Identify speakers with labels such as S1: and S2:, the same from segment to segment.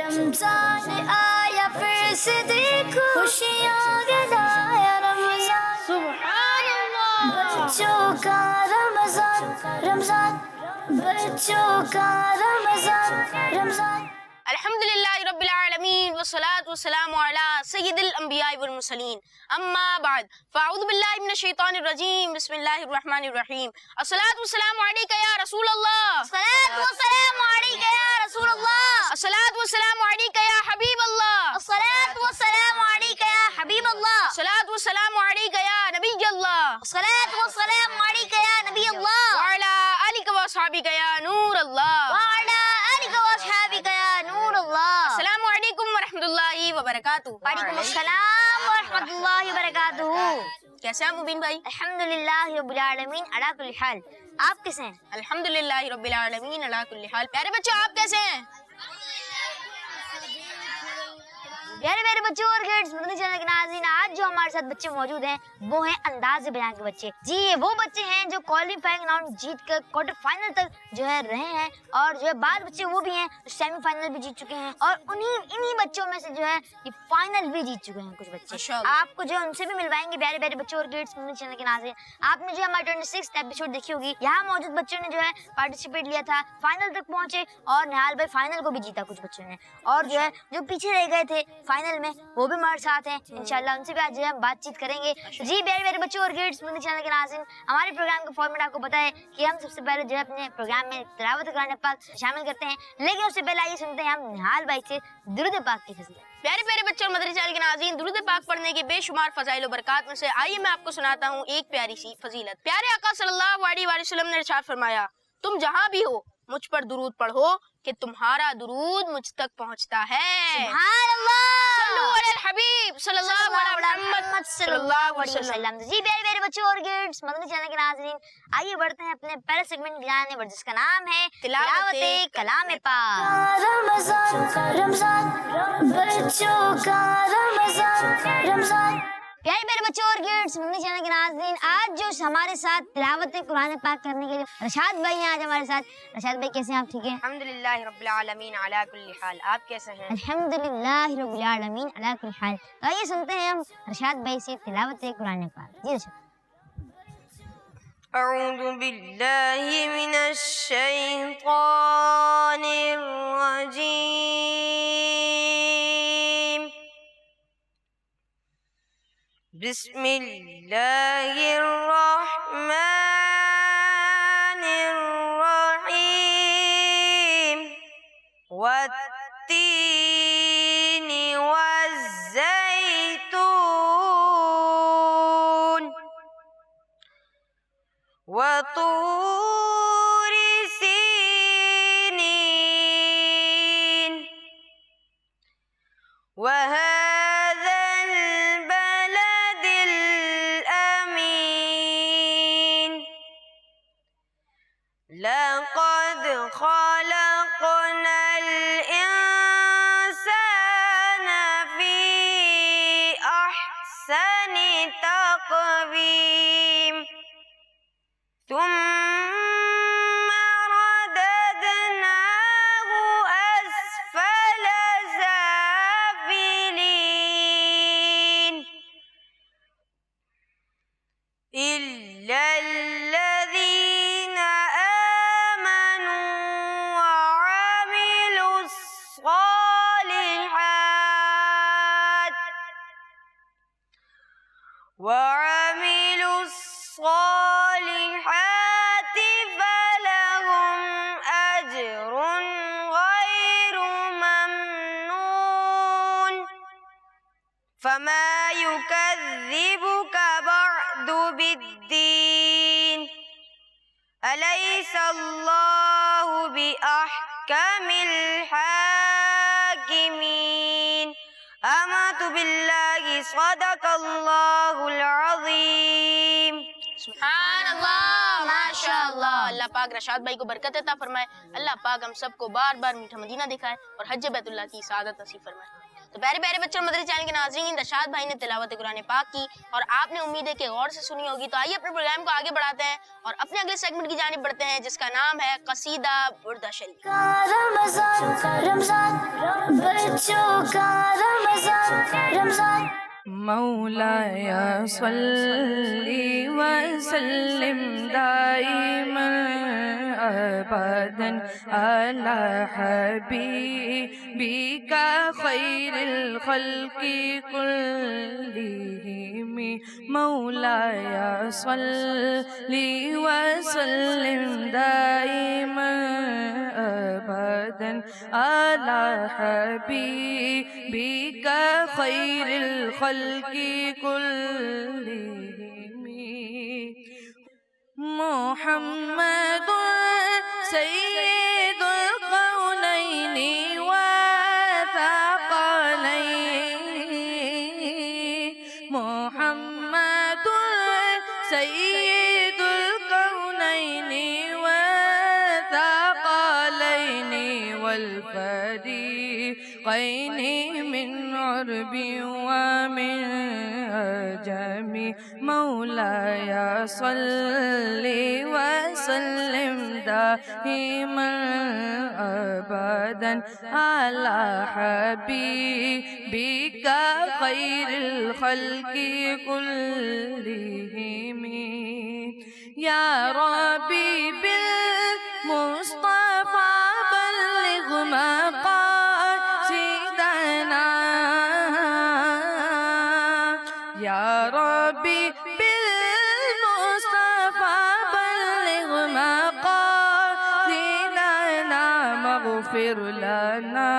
S1: रमजान आया फिर से देखो खुशियाँ गिनाया रमजान सुभान अल्लाह। बच्चों का रमजान रमजान, बच्चों का रमजान रमजान।
S2: अल्हम्दुलिल्लाहि रब्बिल आलमीन वस्सलातु वस्सलामु अला सय्यिदिल अंबियाइ वल मुरसलीन अम्मा बाद फ़अऊज़ु बिल्लाहि मिनश शैतानिर रजीम बिस्मिल्लाहिर रहमानिर रहीम अस्सलातु वस्सलामु अलैका या रसूल अल्लाह अस्सलातु वस्सलामु अलैका या रसूल अल्लाह अस्सलातु वस्सलामु अलैका या हबीब अल्लाह अस्सलातु वस्सलामु अलैका या हबीब अल्लाह अस्सलातु वस्सलामु अलैका या नबी अल्लाह अस्सलातु वस्सलामु अलैका या नबी अल्लाह व अला आलिका व अस्हाबिका या नूर अल्लाह व अला आलिका व अस्हाबिका या नूर अल्लाह। अस्सलामु अलैकुम व रहमतुल्लाहि व बरकातुहू। वालेकुम अस्सलाम व रहमतुल्लाहि व बरकातुहू। कैसे हैं मुबीन भाई?
S3: अल्हम्दुलिल्लाहि रब्बिल आलमीन अला कुल्ली हाल। आप कैसे हैं?
S2: अल्हम्दुलिल्लाहि रब्बिल आलमीन अला कुल्ली हाल। प्यारे बच्चों आप कैसे हैं?
S3: प्यारे प्यारे बच्चों और किड्स मदनी चैनल के नाज़रीन, आज जो हमारे साथ बच्चे मौजूद हैं वो हैं अंदाज़ बयान के बच्चे। जी ये वो बच्चे हैं जो क्वालिफाइंग राउंड जीत कर क्वार्टर फाइनल तक जो है रहे हैं, और जो है बाद बच्चे वो भी हैं जो सेमीफाइनल भी जीत चुके हैं, और इन्हीं बच्चों में से जो है ये फाइनल भी जीत चुके हैं कुछ बच्चे। आपको जो उनसे भी मिलवाएंगे प्यारे प्यारे बच्चों और किड्स मदनी चैनल के नाज़रीन। आपने जो हमारे 26 एपिसोड देखी होगी, यहाँ मौजूद बच्चों ने जो है पार्टिसिपेट लिया था, फाइनल तक पहुंचे, और निहाल भाई फाइनल को भी जीता कुछ बच्चों ने, और जो है जो पीछे रह गए थे फाइनल में वो भी हमारे साथ हैं। इंशाल्लाह उनसे भी आज जो है बातचीत करेंगे। जी प्यारे प्यारे बच्चों और किड्स मदनी चैनल के नाज़रीन, हमारे प्रोग्राम का फॉर्मेट आपको पता है कि हम सबसे पहले जो है अपने प्रोग्राम में तिलावत कुरान पाक शामिल करते हैं, लेकिन उससे पहले आइए सुनते हैं हम निहाल भाई से दुरूद पाक की फजीलत।
S2: प्यारे प्यारे बच्चों मदनी चैनल के नाज़रीन, दुरूद पाक पढ़ने के बेशुमार फज़ाइल और बरक़ात में से आइए मैं आपको सुनाता हूँ एक प्यारी सी फजीलत। प्यारे आका सल्लल्लाहु अलैहि वसल्लम ने इरशाद फरमाया, तुम जहाँ भी हो मुझ पर दुरूद पढ़ो कि तुम्हारा दुरूद मुझ तक पहुँचता है।
S3: सुभान अल्लाह।
S2: सल्लु अलल हबीब सल्लल्लाहु अलैहि वसल्लम।
S3: जी प्यारे प्यारे बच्चों और किड्स मदनी चैनल के नाज़रीन, आइए बढ़ते हैं अपने पहले सेगमेंट जाने पर, जिसका नाम है तिलावत कलाम पाक।
S1: रमजान रमजान, बच्चों का रमजान रमजान।
S3: प्यारे प्यारे बच्चों और किड्स मदनी चैनल के नाज़रीन, आज जो हमारे साथ तिलावत कुरान पाक करने के लिए रशाद भाई हैं आज हमारे साथ। रशाद भाई कैसे हैं आप? ठीक है
S2: अल्हम्दुलिल्लाहि रब्बिल आलमीन अला कुल्ली हाल। आप कैसे हैं?
S3: अल्हम्दुलिल्लाहि रब्बिल आलमीन अला कुल्ली हाल। आइए सुनते हैं हम रशाद भाई से तिलावत कुरान पाक। जी रशाद।
S2: अऊज़ु बिल्लाहि मिनश शैतानिर रजीम। बिस्मिल्लाहिर रहमानिर रहीम। वत्तीनि वज़्ज़ैतून वतूरि सीनीन वहाज़ल बलदिल अमीन। लक़द ख़लक़नल इंसान फ़ी अहसनि तक़वीम। ثم رددناه أسفل سافلين إلا الذين آمنوا وعملوا الصالحات فلهم أجر غير ممنون فما يكذبك بعد بالدين أليس الله بأحكم الحاكمين। आमन्तु बिल्लाहि सदक़ल्लाहुल अज़ीम। सुभानअल्लाह, माशाअल्लाह। अल्लाह पाक रशाद भाई को बरकत अता फरमाए। अल्लाह पाक हम सबको बार बार मीठा मदीना दिखाए और हज बैतुल्लाह की सआदत नसीब फरमाए। तो प्यारे प्यारे बच्चों, मदरी चैनल के नाज़रीन, रशाद भाई ने तिलावत कुरान पाक की और आपने उम्मीद है कि गौर से सुनी होगी। तो आइए अपने प्रोग्राम को आगे बढ़ाते हैं और अपने अगले सेगमेंट की जानिब बढ़ते हैं, जिसका नाम है कसीदा बुर्दा शरीफ।
S1: रमजान रमजान बच्चों का रमजान रमजान।
S4: मौलाया सल्ली व सल्लिम दाइमन अबदन अला हबीबिका खैरिल खल्क़ि कुल्लिहिम। मौलाया सल्ली व सल्लिम दाइमन अबदन अला हबीबिका खैरिल खल्क़ि कुल्लिहिम। मुहम्मदुन सय्यिदुल कौनैनि व थक़लैनि। मुहम्मदुन सय्यिदुल कौनैनि व थक़लैनि वल फरीक़ैनि मिन उर्बि व मिन अजमी। मौलाया सल्ली व सल्लिम दाइमन अबदन अला हबीबिका खैरिल खल्क़ि कुल्लिहिम। या रब्बी बिल मुस्तफा बल्लिग़ मक़ासिदना। या रब्बी बिल मुस्तफा बल्लिग़ मक़ासिदना। मग़फ़िर लना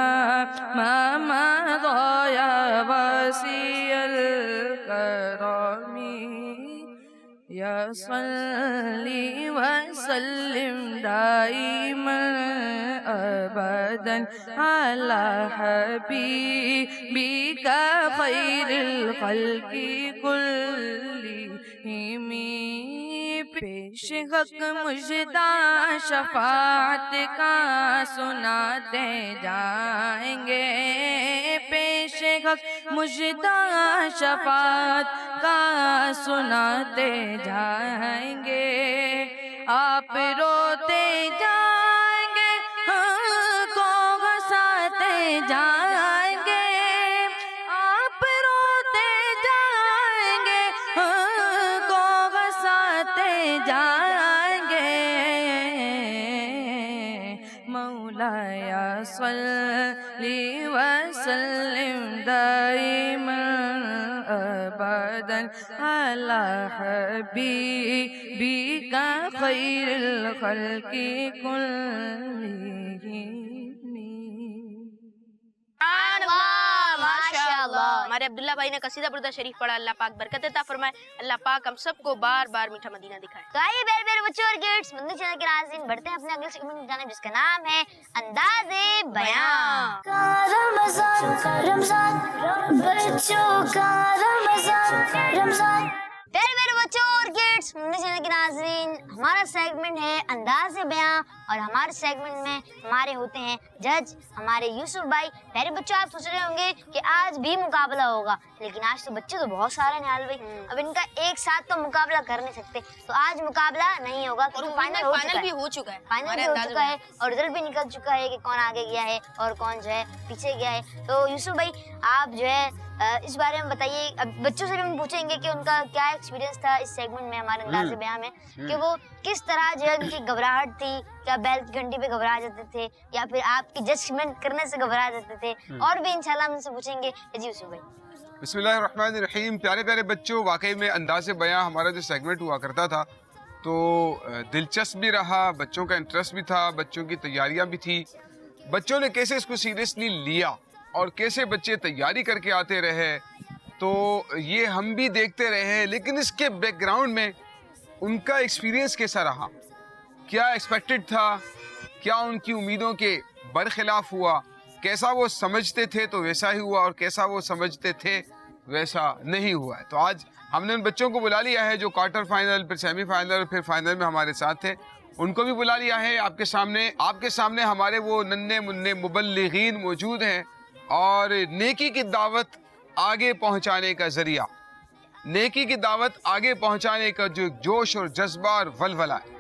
S4: मा मज़ा या वसीअल करमी। या सल्ली व सल्लिम दाइमन अबदन अला हबीबिका खैरिल खल्क़ि कुल्लिहिम। पेश हक़ मुजदा शफ़ाअत का सुनाते जाएंगे। पेश हक़ मुजदा शफ़ाअत का सुनाते जाएंगे। आप रोते जाएंगे हमको हंसाते जाएंगे। आप रोते जाएंगे हमको हंसाते जाएंगे। मौलाया सल्ली व सल्लिम दाइमन अबदन अला हबीबिका खैरिल खल्क़ि कुल्लिहिम।
S2: माशाअल्लाह। हमारे अब्दुल्ला भाई ने कसीदा बुर्दा शरीफ पढ़ा। अल्लाह पाक बरकत अता फरमाए। अल्लाह पाक हम सबको बार बार मीठा मदीना दिखाए।
S3: तो आइए प्यारे प्यारे बच्चों और किड्स, मदनी चैनल के नाज़रीन, बढ़ते हैं अपने अगले सेगमेंट की जानिब, जिसका नाम है अंदाज़े बयां।
S1: रमजान रमजान बच्चों का रमजान रमजान।
S3: प्यारे प्यारे बच्चों और किड्स, मदनी चैनल के नाज़रीन, हमारा सेगमेंट है अंदाज़े बयां और हमारे सेगमेंट में हमारे होते हैं जज हमारे यूसुफ भाई। प्यारे बच्चों, आप सोच रहे होंगे कि आज भी मुकाबला होगा, लेकिन आज तो बच्चे तो बहुत सारे हैं निहाल भाई, अब इनका एक साथ तो मुकाबला कर नहीं सकते, तो आज मुकाबला नहीं होगा क्योंकि फाइनल
S2: भी हो चुका है।
S3: फाइनल भी हो चुका है और रिजल्ट भी निकल चुका है कि कौन आगे गया है और कौन जो है पीछे गया है। तो यूसुफ भाई, आप जो है इस बारे में बताइए। अब बच्चों से भी हम पूछेंगे कि उनका क्या एक्सपीरियंस था इस सेगमेंट में, हमारे अंदाज़े बयां में, कि वो किस तरह जो है उनकी घबराहट थी, क्या बैल की घंटी पे घबरा जाते थे या फिर आपकी जजमेंट करने से घबरा जाते थे, और भी इंशाल्लाह हम उनसे पूछेंगे। जी यूसुफ भाई।
S5: बिस्मिल्लाहिर्रहमानिर्रहीम। प्यारे प्यारे बच्चों, वाकई में अंदाज़े बयां हमारा जो सेगमेंट हुआ करता था तो दिलचस्प भी रहा, बच्चों का इंटरेस्ट भी था, बच्चों की तैयारियां भी थी, बच्चों ने कैसे इसको सीरियसली लिया और कैसे बच्चे तैयारी करके आते रहे, तो ये हम भी देखते रहे। लेकिन इसके बैकग्राउंड में उनका एक्सपीरियंस कैसा रहा, क्या एक्सपेक्टेड था, क्या उनकी उम्मीदों के बरखिलाफ हुआ, कैसा वो समझते थे तो वैसा ही हुआ और कैसा वो समझते थे वैसा नहीं हुआ है। तो आज हमने उन बच्चों को बुला लिया है जो क्वार्टर फाइनल, फिर सेमीफाइनल, फिर फाइनल में हमारे साथ थे, उनको भी बुला लिया है। आपके सामने हमारे वो नन्हे मुन्ने मुबल्लिगीन मौजूद हैं और नेकी की दावत आगे पहुंचाने का जरिया, नेकी की दावत आगे पहुंचाने का जो जोश और जज्बा और वलवला है,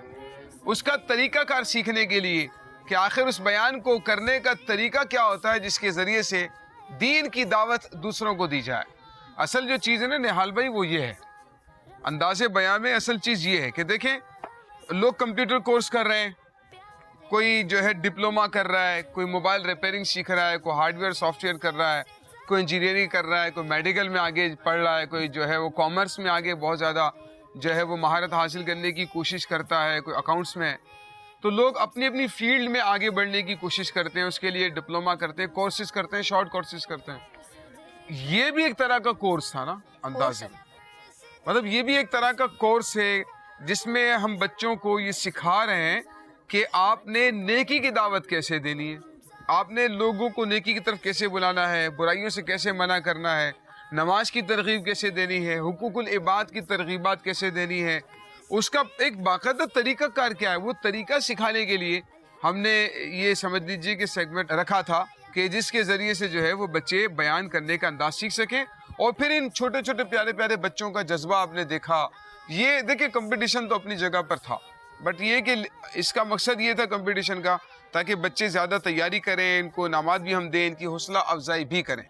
S5: उसका तरीकाकार सीखने के लिए कि आखिर उस बयान को करने का तरीका क्या होता है जिसके ज़रिए से दीन की दावत दूसरों को दी जाए। असल जो चीज़ है ना निहाल भाई, वो ये है, अंदाज़े बयान में असल चीज़ ये है कि देखें, लोग कंप्यूटर कोर्स कर रहे हैं, कोई जो है डिप्लोमा कर रहा है, कोई मोबाइल रिपेयरिंग सीख रहा है, कोई हार्डवेयर सॉफ्टवेयर कर रहा है, कोई इंजीनियरिंग कर रहा है, कोई मेडिकल में आगे पढ़ रहा है, कोई जो है वो कॉमर्स में आगे बहुत ज़्यादा जो है वो महारत हासिल करने की कोशिश करता है, कोई अकाउंट्स में है। तो लोग अपनी अपनी फील्ड में आगे बढ़ने की कोशिश करते हैं, उसके लिए डिप्लोमा करते हैं, कोर्सेज करते हैं, शॉर्ट कोर्सेज करते हैं। ये भी एक तरह का कोर्स था ना अंदाज़े, मतलब ये भी एक तरह का कोर्स है जिसमें हम बच्चों को ये सिखा रहे हैं कि आपने नेकी की दावत कैसे देनी है, आपने लोगों को नेकी की तरफ कैसे बुलाना है, बुराइयों से कैसे मना करना है, नमाज की तरगीब कैसे देनी है, हुकूकुल इबाद की तरगीबात कैसे देनी है, उसका एक बाकायदा तरीक़ाकार क्या है, वो तरीका सिखाने के लिए हमने ये समझ लीजिए कि सेगमेंट रखा था कि जिसके ज़रिए से जो है वो बच्चे बयान करने का अंदाज सीख सकें। और फिर इन छोटे छोटे प्यारे प्यारे बच्चों का जज्बा आपने देखा, ये देखिए कंपटीशन तो अपनी जगह पर था, बट ये कि इसका मकसद ये था कंपटीशन का ताकि बच्चे ज़्यादा तैयारी करें, इनको इनामात भी हम दें, इनकी हौसला अफजाई भी करें।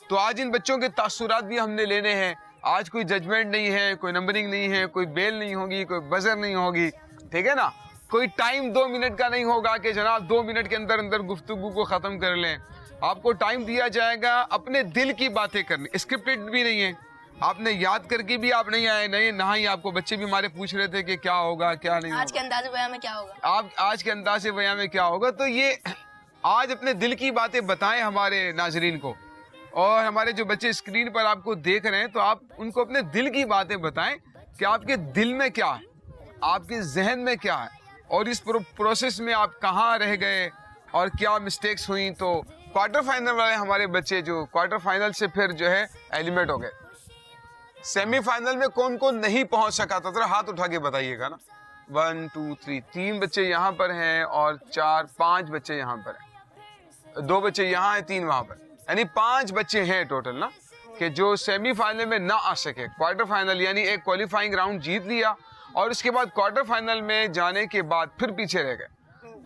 S5: तो आज इन बच्चों के तासुरात भी हमने लेने हैं। आज कोई जजमेंट नहीं है, कोई नंबरिंग नहीं है, कोई बेल नहीं होगी, कोई बजर नहीं होगी, ठीक है ना, कोई टाइम 2 मिनट का नहीं होगा कि जनाब 2 मिनट के अंदर अंदर गुफ्तगू को ख़त्म कर लें। आपको टाइम दिया जाएगा अपने दिल की बातें करने, स्क्रिप्टेड भी नहीं है, आपने याद करके भी आप नहीं आए, नहीं ना ही आपको बच्चे भी हमारे पूछ रहे थे कि क्या होगा क्या नहीं
S2: आज के अंदाज़े बयान में क्या होगा,
S5: आप आज के अंदाज़े बयान में क्या होगा। तो ये आज अपने दिल की बातें बताएं हमारे नाजरीन को, और हमारे जो बच्चे स्क्रीन पर आपको देख रहे हैं तो आप उनको अपने दिल की बातें बताएं कि आपके दिल में क्या है, आपके जहन में क्या है, और इस प्रोसेस में आप कहाँ रह गए और क्या मिस्टेक्स हुई। तो क्वार्टर फाइनल वाले हमारे बच्चे जो क्वार्टर फाइनल से फिर जो है एलिमिनेट हो गए। सेमीफाइनल में कौन कौन नहीं पहुंच सका था, जरा हाथ उठा के बताइएगा ना। 1 2 3 3 बच्चे यहाँ पर हैं और 4 5 बच्चे यहाँ पर हैं, 2 बच्चे यहाँ हैं, 3 वहाँ पर, यानी 5 बच्चे हैं टोटल ना, कि जो सेमीफाइनल में ना आ सके। क्वार्टर फाइनल यानी एक क्वालिफाइंग राउंड जीत लिया और उसके बाद क्वार्टर फाइनल में जाने के बाद फिर पीछे रह गए।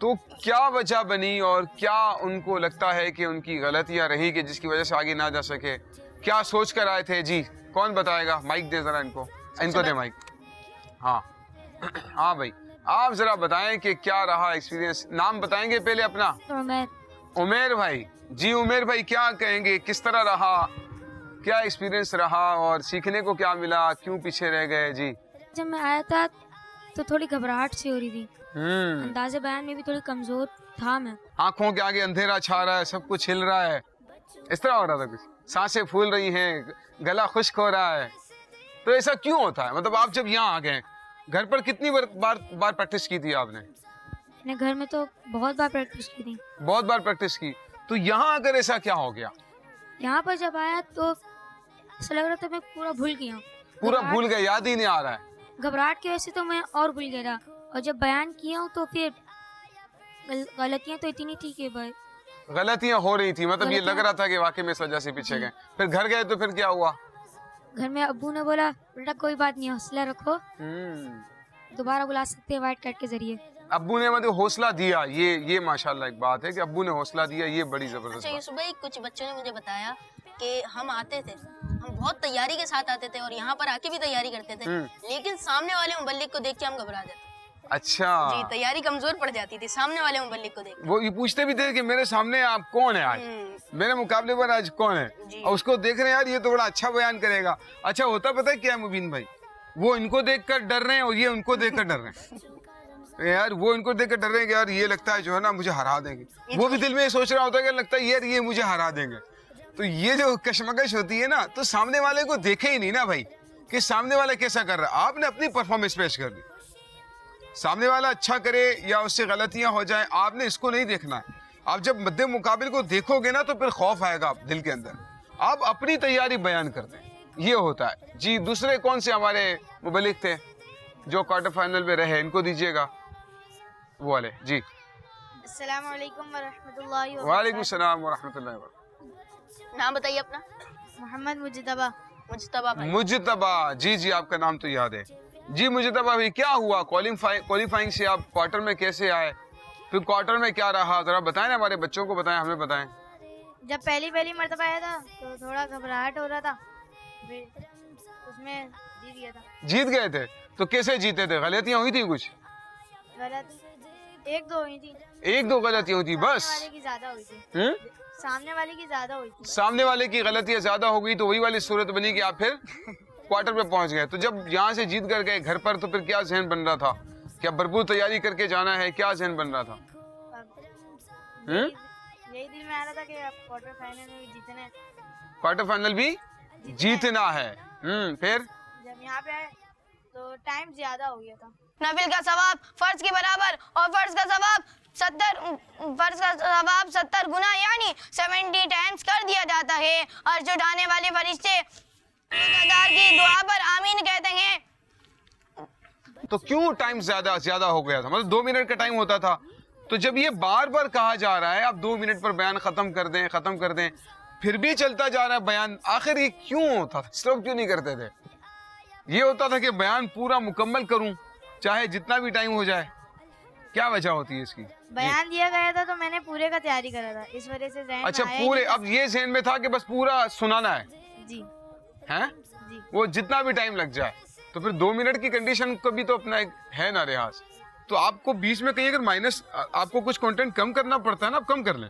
S5: तो क्या वजह बनी और क्या उनको लगता है कि उनकी गलतियां रही कि जिसकी वजह से आगे ना जा सके, क्या सोच कर आए थे? जी कौन बताएगा? माइक दे जरा इनको, इनको दे माइक। हाँ हाँ भाई, आप जरा बताएं कि क्या रहा एक्सपीरियंस। नाम बताएंगे पहले अपना? उमेर भाई। जी उमेर भाई, क्या कहेंगे, किस तरह रहा, क्या एक्सपीरियंस रहा और सीखने को क्या मिला, क्यों पीछे रह गए? जी
S6: जब मैं आया था तो थोड़ी घबराहट सी हो रही थी, अंदाजे बयान में भी थोड़ी कमजोर था मैं।
S5: आंखों के आगे अंधेरा छा रहा है, सब कुछ हिल रहा है, इस तरह हो रहा था कुछ, सांसें फूल रही हैं, गला खुश्क हो रहा है। तो ऐसा क्यों होता है? मतलब आप जब यहाँ आ गए, घर पर कितनी बार प्रैक्टिस की थी आपने?
S6: मैंने घर में तो बहुत बार प्रैक्टिस की थी।
S5: बहुत बार प्रैक्टिस की, तो यहाँ आकर ऐसा क्या हो गया?
S6: यहाँ पर जब आया तो ऐसा लग रहा था मैं पूरा भूल गया हूँ।
S5: पूरा भूल गया, याद ही नहीं आ रहा है।
S6: घबराहट की वजह से तो मैं और भूल गया था, और जब बयान किया हूँ तो फिर गलतियाँ तो इतनी थी कि भाई
S5: गलतियाँ हो रही थी, मतलब ये लग रहा था कि वाकई में इस वजह से पीछे गए। फिर घर गए तो फिर क्या हुआ?
S6: घर में अब्बू ने बोला बेटा कोई बात नहीं, हौसला रखो, दोबारा बुला सकते हैं वाइट कार्ड के जरिए।
S5: अब्बू ने मतलब हौसला दिया, ये माशाल्लाह एक बात है कि अब्बू ने हौसला दिया, ये बड़ी जबरदस्त
S2: अच्छा
S5: बात।
S2: यूसुफ भाई, कुछ बच्चों ने मुझे बताया कि हम आते थे, हम बहुत तैयारी के साथ आते थे और यहाँ पर आके भी तैयारी करते थे, लेकिन सामने वाले मुबल्लिग को देख के हम घबरा जाते।
S5: अच्छा
S2: जी, तैयारी कमजोर पड़ जाती थी सामने वाले मुबल्लिग को देख।
S5: वो ये पूछते भी थे कि मेरे सामने आप कौन है आज, मेरे मुकाबले पर आज कौन है, और उसको देख रहे हैं यार ये तो बड़ा अच्छा बयान करेगा। अच्छा होता पता है क्या है मुबीन भाई, वो इनको देखकर डर रहे हैं और ये उनको देखकर डर रहे हैं। यार वो इनको देखकर डर रहे हैं कि यार ये लगता है जो है ना मुझे हरा देंगे, वो भी दिल में सोच रहा होता है कि लगता है यार ये मुझे हरा देंगे। तो ये जो कशमकश होती है ना, तो सामने वाले को देखे ही नहीं ना भाई कि सामने वाला कैसा कर रहा है, आपने अपनी परफॉर्मेंस पेश कर दी। सामने वाला अच्छा करे या उससे गलतियां हो जाए, आपने इसको नहीं देखना है। आप जब मद्दे मुकाबिल को देखोगे ना तो फिर खौफ आएगा आप दिल के अंदर, आप अपनी तैयारी बयान करते हैं, ये होता है। जी दूसरे कौन से हमारे मुबल्लिग थे जो क्वार्टर फाइनल में रहे, इनको दीजिएगा वो वाले। जी
S7: अस्सलाम वालेकुम वरहमतुल्लाहि व
S5: वालेकुम सलाम व रहमतुल्लाहि व बरकातहू।
S2: नाम बताइए अपना।
S6: मोहम्मद मुजतबा।
S2: मुजतबा भाई।
S5: मुजतबा, जी जी आपका नाम तो याद है। जी मुजतबा भाई, क्या हुआ क्वालिफाइंग से आप क्वार्टर में कैसे आए, फिर क्वार्टर में क्या रहा, जरा बताएं ना, हमारे बच्चों को बताएं, हमें बताएं।
S6: जब पहली मर्तबा आया था तो थोड़ा घबराहट हो रहा था, फिर उसमें जीत गया था।
S5: जीत गए थे? तो कैसे जीते थे? गलतियां हुई थी कुछ?
S6: गलत एक दो हुई थी।
S5: एक दो गलतियां हुई थी बस?
S6: सामने वाले की ज्यादा हुई थी। सामने वाले की ज्यादा हुई थी।
S5: सामने वाले की गलतियां ज्यादा हो गई तो वही वाली सूरत बनी कि आप फिर क्वार्टर पे पहुंच गए। तो जब यहाँ से जीत कर गए घर पर तो फिर क्या जहन बन रहा था? क्या भरपूर तैयारी करके जाना है, क्या जहन बन रहा था?
S6: यही दिल में आ रहा था कि अब क्वार्टर फाइनल में भी जीतना है।
S5: क्वार्टर फाइनल भी जीतना है। फिर
S6: जब यहाँ पे आए तो टाइम ज्यादा हो गया था।
S2: नफिल का सवाब फर्ज के बराबर और फर्ज का सवाब 70 गुना यानी 70 टाइम्स कर दिया जाता है। और जो उठाने वाले फरिश्ते रोज़ादार की दुआ पर आमीन कहते हैं।
S5: तो क्यों टाइम ज्यादा हो गया था? मतलब 2 मिनट का टाइम होता था, तो जब ये बार बार कहा जा रहा है आप 2 मिनट पर बयान खत्म कर दें, फिर भी चलता जा रहा है बयान, आखिर ये क्यों होता था? स्टॉप क्यों नहीं करते थे? ये होता था कि बयान पूरा मुकम्मल करूं चाहे जितना भी टाइम हो जाए। क्या वजह होती है इसकी?
S6: बयान दिया गया था तो मैंने पूरे का तैयारी करा था, इस वजह से ज़हन
S5: अच्छा
S6: में आया
S5: पूरे,
S6: कि-
S5: अब ये जहन में था कि बस पूरा सुनाना है,
S6: जी
S5: हैं?
S6: जी।
S5: वो जितना भी टाइम लग जाए। तो फिर 2 मिनट की कंडीशन को भी तो अपना एक है ना रियाज। तो आपको बीच में कहीं अगर माइनस, आपको कुछ कंटेंट कम करना पड़ता है ना, आप कम कर लें,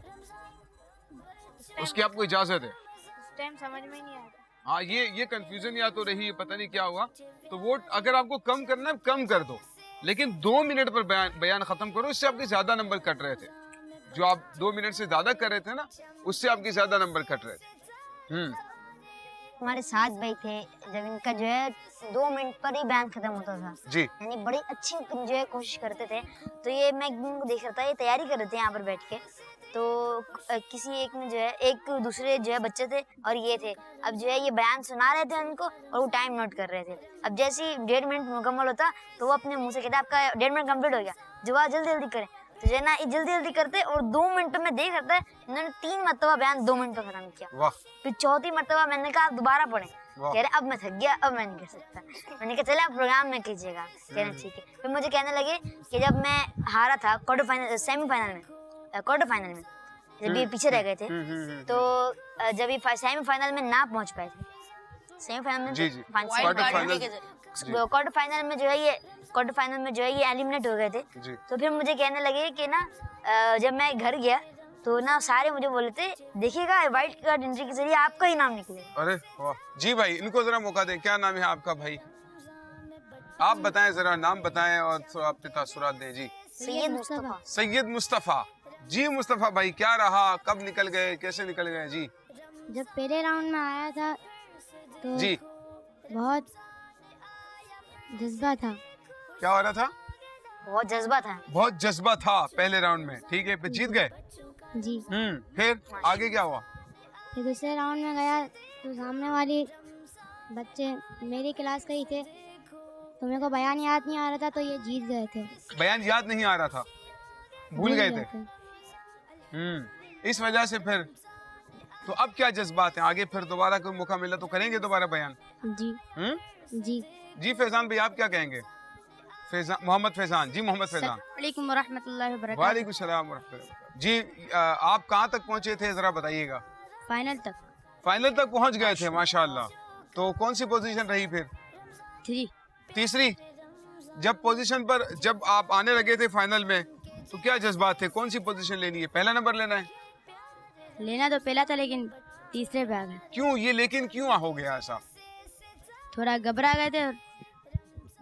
S5: उसकी आपको इजाजत है।
S6: उस टाइम समझ में ही नहीं आया था।
S5: हाँ, ये कंफ्यूजन या तो रही, पता नहीं क्या हुआ। तो वो अगर आपको कम करना है कम कर दो, लेकिन 2 मिनट पर बयान खत्म करो। इससे आपके ज्यादा नंबर कट रहे थे। जो आप 2 मिनट से ज्यादा कर रहे थे ना, उससे आपके ज्यादा नंबर कट रहे थे।
S3: हमारे साथ भाई थे, जब इनका जो है 2 मिनट पर ही बयान खत्म होता था,
S5: जी
S3: यानी बड़ी अच्छी जो है कोशिश करते थे। तो ये मैं एक दिन को देख रहा था, ये तैयारी कर रहे थे यहाँ पर बैठ के। तो किसी एक में जो है एक दूसरे जो है बच्चे थे और ये थे। अब जो है ये बयान सुना रहे थे उनको और वो टाइम नोट कर रहे थे। अब जैसे ही 1.5 मिनट मुकम्मल होता तो वो अपने मुंह से कहते आपका 1.5 मिनट कंप्लीट हो गया, जवाब जल्दी जल्दी करें। तो जो है ना ये जल्दी जल्दी करते और 2 मिनट में देख रहा था इन्होंने 3 मरतबा बयान 2 मिनट में खत्म किया।
S5: वाह।
S3: फिर चौथी मरतबा मैंने कहा आप दोबारा पढ़ें।
S5: वाह।
S3: कह रहे अब मैं थक गया, अब मैं नहीं कर सकता। मैंने कहा चले आप प्रोग्राम में कीजिएगा। कह रहे ठीक है। फिर मुझे कहने लगे कि जब मैं हारा था क्वार्टर फाइनल में जब ये पीछे रह गए थे, तो जब ये सेमीफाइनल में ना पहुंच पाए थे, सेमीफाइनल में
S5: जी जी
S2: क्वार्टर फाइनल
S3: क्वार्टर फाइनल में जो है ये एलिमिनेट हो गए थे।
S5: जी।
S3: तो फिर मुझे कहने लगे कि ना जब मैं घर गया तो ना सारे मुझे बोले थे देखिएगा वाइट कार्ड एंट्री के जरिए आपका ही नाम निकलेगा।
S5: अरे वाह। जी भाई, इनको जरा मौका दें। क्या नाम है आपका भाई? आप बताएं, जरा नाम बताएं और अपने तासुरात दें। जी
S3: सैयद मुस्तफा।
S5: सैयद मुस्तफा। जी मुस्तफा भाई, क्या रहा, कब निकल गए, कैसे निकल गए? जी
S6: जब पहले राउंड में आया था तो
S5: जी
S6: बहुत जज्बा था।
S5: क्या हो रहा था?
S3: बहुत जज्बा था।
S5: बहुत जज्बा था पहले राउंड में, ठीक है। फिर जीत गए।
S6: जी।
S5: फिर आगे क्या हुआ?
S6: फिर दूसरे राउंड में गया तो सामने वाले बच्चे मेरी क्लास के ही थे, तो मेरे को बयान याद नहीं आ रहा था, तो ये जीत गए थे।
S5: बयान याद नहीं आ रहा था, भूल गए थे। इस वजह से फिर तो अब क्या जज्बात हैं? आगे फिर दोबारा कोई मौका मिला तो करेंगे दोबारा बयान?
S6: जी। जी।
S5: जी फैजान भाई, आप क्या कहेंगे? मोहम्मद फैजान। जी मोहम्मद फैजान।
S6: वालेकुम वरहमतुल्लाहि वबरकातुहू।
S5: वालेकुम सलाम वरहमतुल्लाह। जी आप कहाँ तक पहुँचे थे, जरा बताइएगा।
S6: फाइनल तक।
S5: फाइनल तक पहुँच गए थे, माशाल्लाह। तो कौन सी पोजीशन रही फिर?
S6: 3।
S5: तीसरी। जब आप आने लगे थे फाइनल में तो क्या जज्बात थे? कौन सी पोजीशन लेनी है? पहला नंबर लेना है?
S6: लेना तो पहला था लेकिन तीसरे पे आ गए।
S5: क्यों ये लेकिन क्यों हो गया ऐसा?
S6: थोड़ा घबरा गए थे,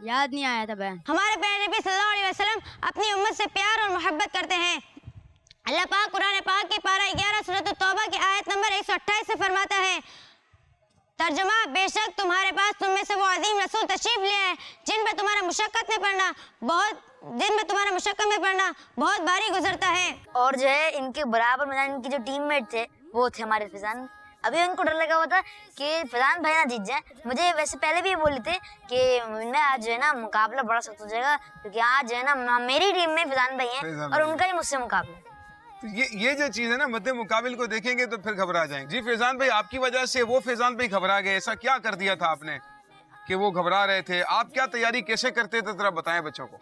S6: याद नहीं आया था बयान।
S2: हमारे प्यारे नबी सल्लल्लाहु अलैहि वसल्लम अपनी उम्मत से प्यार और मोहब्बत करते हैं। अल्लाह पाक कुरान पाक की पारा 11 सूरत तौबा की आयत नंबर 128 से फरमाता है, तर्जुमा, बेशक तुम्हारे पास तुम में से वो अजीम रसूल तशरीफ ले आए जिन पर तुम्हारा मुशक्कत में पड़ना बहुत भारी गुजरता है।
S3: और जो है इनके बराबर में इनके जो टीममेट थे वो थे हमारे फैजान। अभी उनको डर लगा हुआ था कि फैजान भाई ना जीत जाए। मुझे वैसे पहले भी ये बोले थे कि मैं आज जो है ना मुकाबला बड़ा सख्त हो जाएगा, क्योंकि आज जो है ना मेरी टीम में फैजान भाई हैं और उनका ही मुझसे मुकाबला।
S5: तो ये जो चीज है ना, मद्दे मुकाबिल को देखेंगे तो फिर घबरा जाएंगे। जी फैजान भाई, आपकी वजह से वो फैजान भाई घबरा गए, ऐसा क्या कर दिया था आपने कि वो घबरा रहे थे? आप क्या तैयारी कैसे करते थे, जरा बताएं बच्चों को।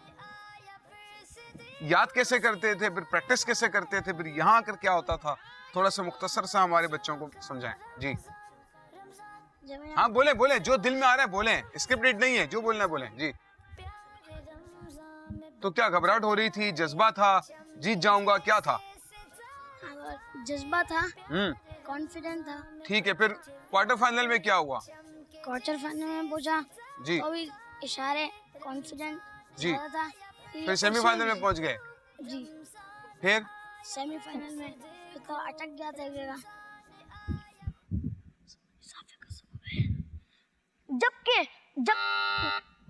S5: याद कैसे करते थे, फिर प्रैक्टिस कैसे करते थे, फिर यहाँ आकर क्या होता था? थोड़ा सा मुख्तसर सा हमारे बच्चों को समझाएं। जी हाँ, बोले बोले, जो दिल में आ रहा है बोले, स्क्रिप्टेड नहीं है, जो बोलना है बोले। जी तो क्या घबराहट हो रही थी, जज्बा था, जीत जाऊंगा, क्या था?
S6: जज्बा था, कॉन्फिडेंट था।
S5: ठीक है, फिर क्वार्टर फाइनल में क्या हुआ?
S6: क्वार्टर फाइनल में पहुंचा
S5: जी,
S6: तो भी इशारे कॉन्फिडेंट
S5: जी।
S6: था।
S5: फिर सेमीफाइनल में पहुंच गए।
S6: जी,
S5: फिर
S6: सेमीफाइनल में तो अटक गया था एक जगह।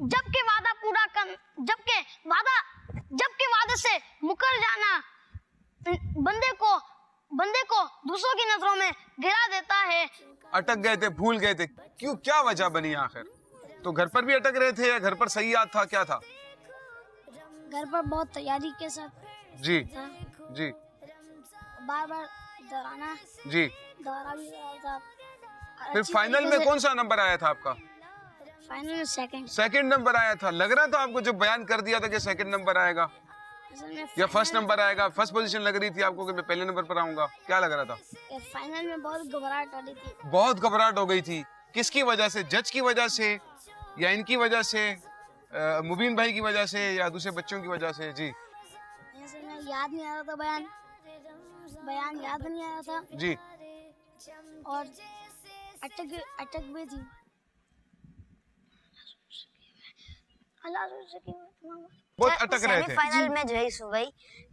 S3: जबकि वादा पूरा कर, जबकि वादे से मुकर जाना बंदे को दूसरों की नजरों में गिरा देता है।
S5: अटक गए थे, भूल गए थे, क्यों, क्या वजह बनी आखिर? तो घर पर भी अटक रहे थे या घर पर सही याद था, क्या था?
S6: घर पर बहुत तैयारी के साथ
S5: जी
S6: था,
S5: जी
S6: बार बार दोहराना,
S5: जी।
S6: दोहरा भी रहा था।
S5: फिर
S6: अच्छी
S5: फाइनल
S6: तरीके
S5: में
S6: से-
S5: कौन सा नंबर आया था आपका?
S6: फाइनल में
S5: सेकंड नंबर आया था। लग रहा था आपको, जब बयान कर दिया था कि सेकंड नंबर आएगा
S6: असल में
S5: या फर्स्ट नंबर आएगा? फर्स्ट पोजीशन लग रही थी आपको कि मैं पहले नंबर पर आऊंगा, क्या लग रहा था?
S6: फाइनल में बहुत घबराहट आ रही थी।
S5: बहुत घबराहट हो गई थी। किसकी वजह से? जज की वजह से या इनकी वजह से, मुबीन भाई की वजह से या दूसरे बच्चों की वजह से? जी
S6: असल में याद नहीं आ रहा था, बयान याद नहीं आ रहा था
S5: जी।
S6: और अटक भी थी।
S5: बहुत अटक रहे थे।
S3: सेमीफाइनल में जो है इसु भाई,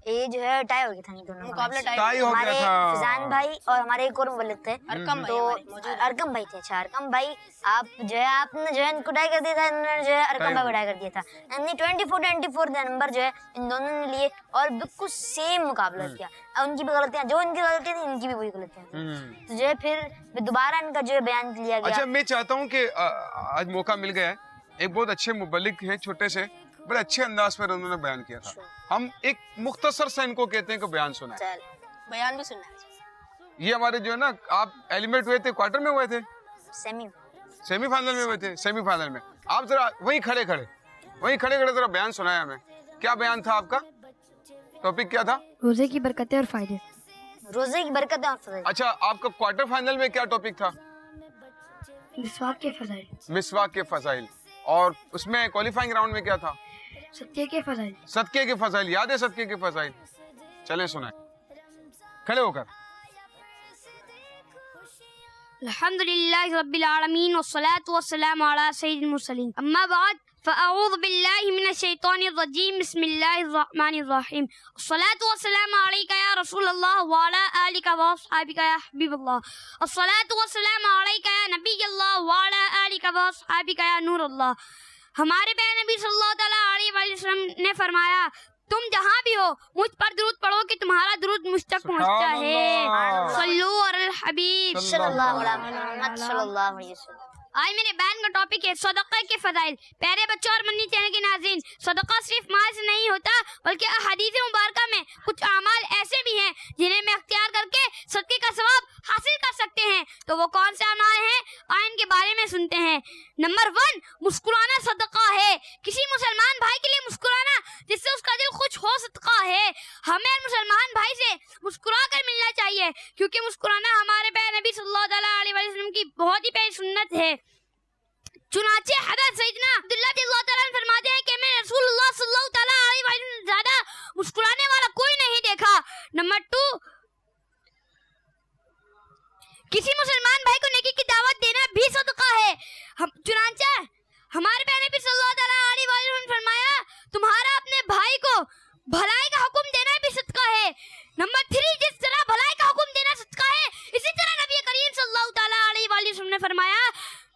S3: ये जो है टाई हो गया था इन दोनों
S2: मुकाबला
S3: का।
S5: टाई हो
S3: हमारे
S5: गया था।
S3: फिजान भाई और हमारे एक और मुबल्लिग थे,
S2: अरकम भाई
S3: तो
S2: हमारे मौजूद।
S3: अरकम भाई थे। अच्छा, अरकम भाई, आप जो है आपने जो है इनको टाई कर दिया था, इन्होंने जो है अरकम भाई को टाई कर दिया था। यानी 24 नंबर जो है इन दोनों ने लिए और बिल्कुल सेम मुकाबला किया। अब उनकी भी गलतियां, जो इनकी गलतियां थी, इनकी भी वही गलतियां थी। तो जो है फिर दोबारा इनका जो है बयान लिया गया।
S5: अच्छा, मैं चाहता हूँ कि आज मौका मिल गया है, एक बहुत अच्छे मुबल्लिग हैं, छोटे से, बड़े अच्छे अंदाज पर उन्होंने बयान किया था। हम एक मुख्तसर सा इनको कहते हैं कि बयान सुनाए।
S2: चल बयान भी सुनना है।
S5: ये हमारे जो है ना, आप एलिमिनेट हुए थे, क्वार्टर में हुए थे, सेमीफाइनल में हुए थे। सेमीफाइनल में आप जरा वहीं खड़े खड़े जरा बयान सुनाया हमें। क्या बयान था आपका? टॉपिक क्या था?
S6: रोजे की बरकतें और फायदे।
S3: रोजे की बरकतें और फज़ाइल।
S5: अच्छा, आपका क्वार्टर फाइनल में क्या टॉपिक था?
S6: मिसवाक के फजाइल।
S5: मिसवाक के फजाइल। और उसमें क्वालिफाइंग राउंड में क्या था?
S6: सत्य के फजाइल।
S5: सदके के फजाइल। याद है सदके के फजाइल? चलें सुनाए खड़े होकर।
S6: अल्हम्दुलिल्लाहि रब्बिल आलमीन वस्सलातु वस्सलामु अला सय्यिदिल मुरसलीन। अम्मा बाद फ़अऊज़ु बिल्लाहि मिनश शैतानिर रजीम। बिस्मिल्लाहिर रहमानिर रहीम। अस्सलातु वस्सलामु अलैका या रसूलल्लाह व अला आलिका व अस्हाबिका या हबीबल्लाह। अस्सलातु वस्सलामु अलैका या नबियल्लाह व अला आलिका व अस्हाबिका या नूरल्लाह। हमारे प्यारे नबी सल्लल्लाहु अलैहि वसल्लम ने फरमाया, तुम जहाँ भी हो मुझ पर दुरूद पढ़ो कि तुम्हारा दुरूद मुझ तक पहुँचता है। सल्लु अलल हबीब
S3: सल्लल्लाहु अलैहि मोहम्मद सल्लल्लाहु अलैहि वसल्लम।
S6: आज मेरे बयान का टॉपिक है सदका के फजाइल। प्यारे बच्चों और मन्नी चैनल के नाज़रीन, सदका सिर्फ माल से नहीं होता, बल्कि हदीस मुबारक में कुछ अमाल ऐसे भी हैं जिन्हें हम अख्तियार करके सदके का सवाब हासिल कर सकते हैं। तो वो कौन से अमाल हैं, आइए इनके बारे में सुनते हैं। नंबर 1, मुस्कुराना सदका है। किसी मुसलमान भाई के लिए मुस्कुराना जिससे उसका दिल खुश हो सदका है। हमें मुसलमान भाई से मुस्कुरा कर मिलना चाहिए, क्योंकि मुस्कुराना हमारे प्यारे नबी सल्लल्लाहु अलैहि वसल्लम की बहुत ही प्यारी सुन्नत है। चुनाचे हज़रत सैयदना अब्दुल्लाह रज़ियल्लाहु तआला अन्हु फरमाते हैं कि मैं रसूलुल्लाह सल्लल्लाहु तआला अलैहि वसल्लम से ज्यादा मुस्कुराने वाला कोई नहीं देखा। नंबर 2, किसी मुसलमान भाई को नेकी की दावत देना भी सदका है। चुनाचे हमारे प्यारे नबी सल्लल्लाहु तआला अलैहि वसल्लम ने फरमाया, तुम्हारा अपने भाई को भलाई का हुक्म देना भी सदका है। नंबर 3, जिस तरह भलाई का हुक्म देना सदका है, इसी तरह नबी करीम सल्लल्लाहु तआला अलैहि वसल्लम ने फरमाया,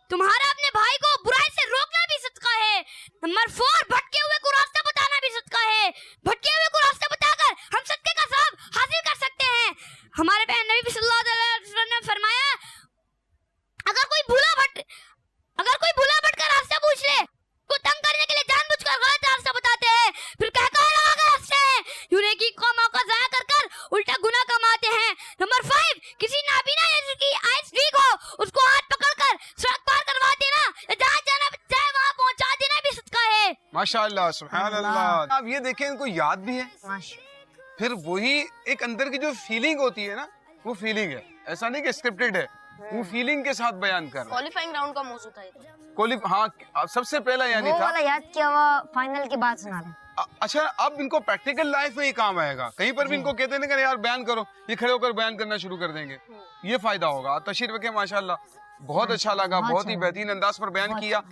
S6: तुम्हारा अपने भाई को बुराई से रोकना भी सदका है। नंबर 4, भटके हुए को रास्ता बताना भी सदका है। भटके हुए को रास्ता बताकर हम सदके का सवाब हासिल कर सकते हैं। हमारे प्यारे नबी सल्लल्लाहु अलैहि वसल्लम ने फरमाया, अगर कोई भूला भटकर रास्ता पूछ ले, को तंग करने के लिए जानबूझकर गलत रास्ता बताते हैं, फिर कह लगा कर हंसते हैं, यूं नेकी का मौका जाया कर उल्टा गुनाह
S5: माशाअल्लाह, सुभान अल्लाह। आप ये देखें, इनको याद भी है,
S3: माशा
S5: फिर वही एक अंदर की जो फीलिंग होती है ना, वो फीलिंग है, ऐसा नहीं कि स्क्रिप्टेड है, वो फीलिंग के साथ बयान कर रहा
S2: क्वालिफाइंग राउंड का मौजूद था ये तो।
S5: है। हाँ, सबसे पहला यानी
S3: वो
S5: था।
S3: वाला याद किया हुआ फाइनल के बाद सुना रहे हैं।
S5: अच्छा, अब इनको प्रैक्टिकल लाइफ में ही काम आएगा। कहीं पर भी इनको कहते हैं ना यार बयान करो, ये खड़े होकर बयान करना शुरू कर देंगे, ये फायदा होगा। तशरीफ रखें, माशाल्लाह, बहुत अच्छा लगा, बहुत ही बेहतरीन अंदाज पर बयान किया।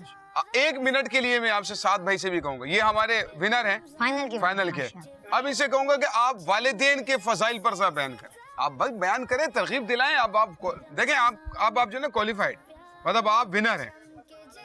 S5: 1 मिनट के लिए मैं आपसे साद भाई से भी कहूंगा, ये हमारे विनर हैं फाइनल के। अब इनसे कहूंगा कि आप वालिदैन के फजाइल पर सा बयान करें, आप बस बयान करें, तरगीब दिलाएं। अब आप देखें, आप जो ना क्वालिफाइड, मतलब आप विनर हैं।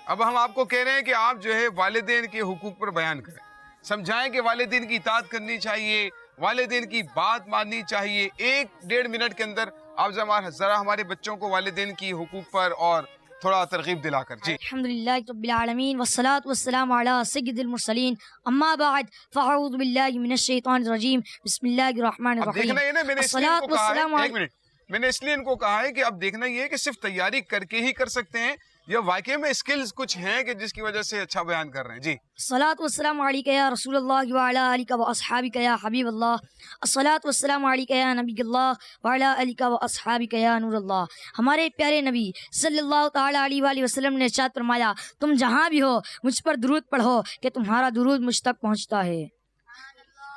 S5: अब हम आपको कह रहे हैं कि आप जो है वालिदैन के हुकूक पर बयान करें, समझाएं कि वालिदैन की इताअत करनी चाहिए, वालिदैन की बात माननी चाहिए। 1-1.5 मिनट के अंदर आप जरा हमारे बच्चों को वालिदैन की हुकूक पर और थोड़ा तरगीब दिलाकर। जी,
S6: अल्हम्दुलिल्लाह रब्बिल आलमीन वस्सलातु वस्सलामु अला सय्यिदिल मुरसलीन अम्मा बाद फ़अऊज़ु बिल्लाहि मिनश शैतानिर रजीम बिस्मिल्लाहिर रहमानिर
S5: अब
S6: रहीम।
S5: देखना ये ना, मैंने इसलिए
S6: अस्सलातु
S5: इनको कहा
S6: वस्सलामु
S5: है, 1 मिनट, मैंने इसलिए इनको कहा है कि अब देखना ये है कि सिर्फ तैयारी करके ही कर सकते हैं या वाकई में स्किल्स कुछ हैं कि जिसकी वजह से अच्छा बयान कर रहे हैं। जी,
S6: अस्सलातु वस्सलामु अलैका या रसूलल्लाह व अला आलिका व अस्हाबिका या हबीबल्लाह। अस्सलातु वस्सलामु अलैका या नबीयल्लाह व अला आलिका व अस्हाबिका या नूरल्लाह। हमारे प्यारे नबी सल्लल्लाहु ताला अलैहि वसल्लम ने इरशाद फरमाया, तुम जहाँ भी हो मुझ पर दुरूद पढ़ो कि तुम्हारा दुरूद मुझ तक पहुँचता है।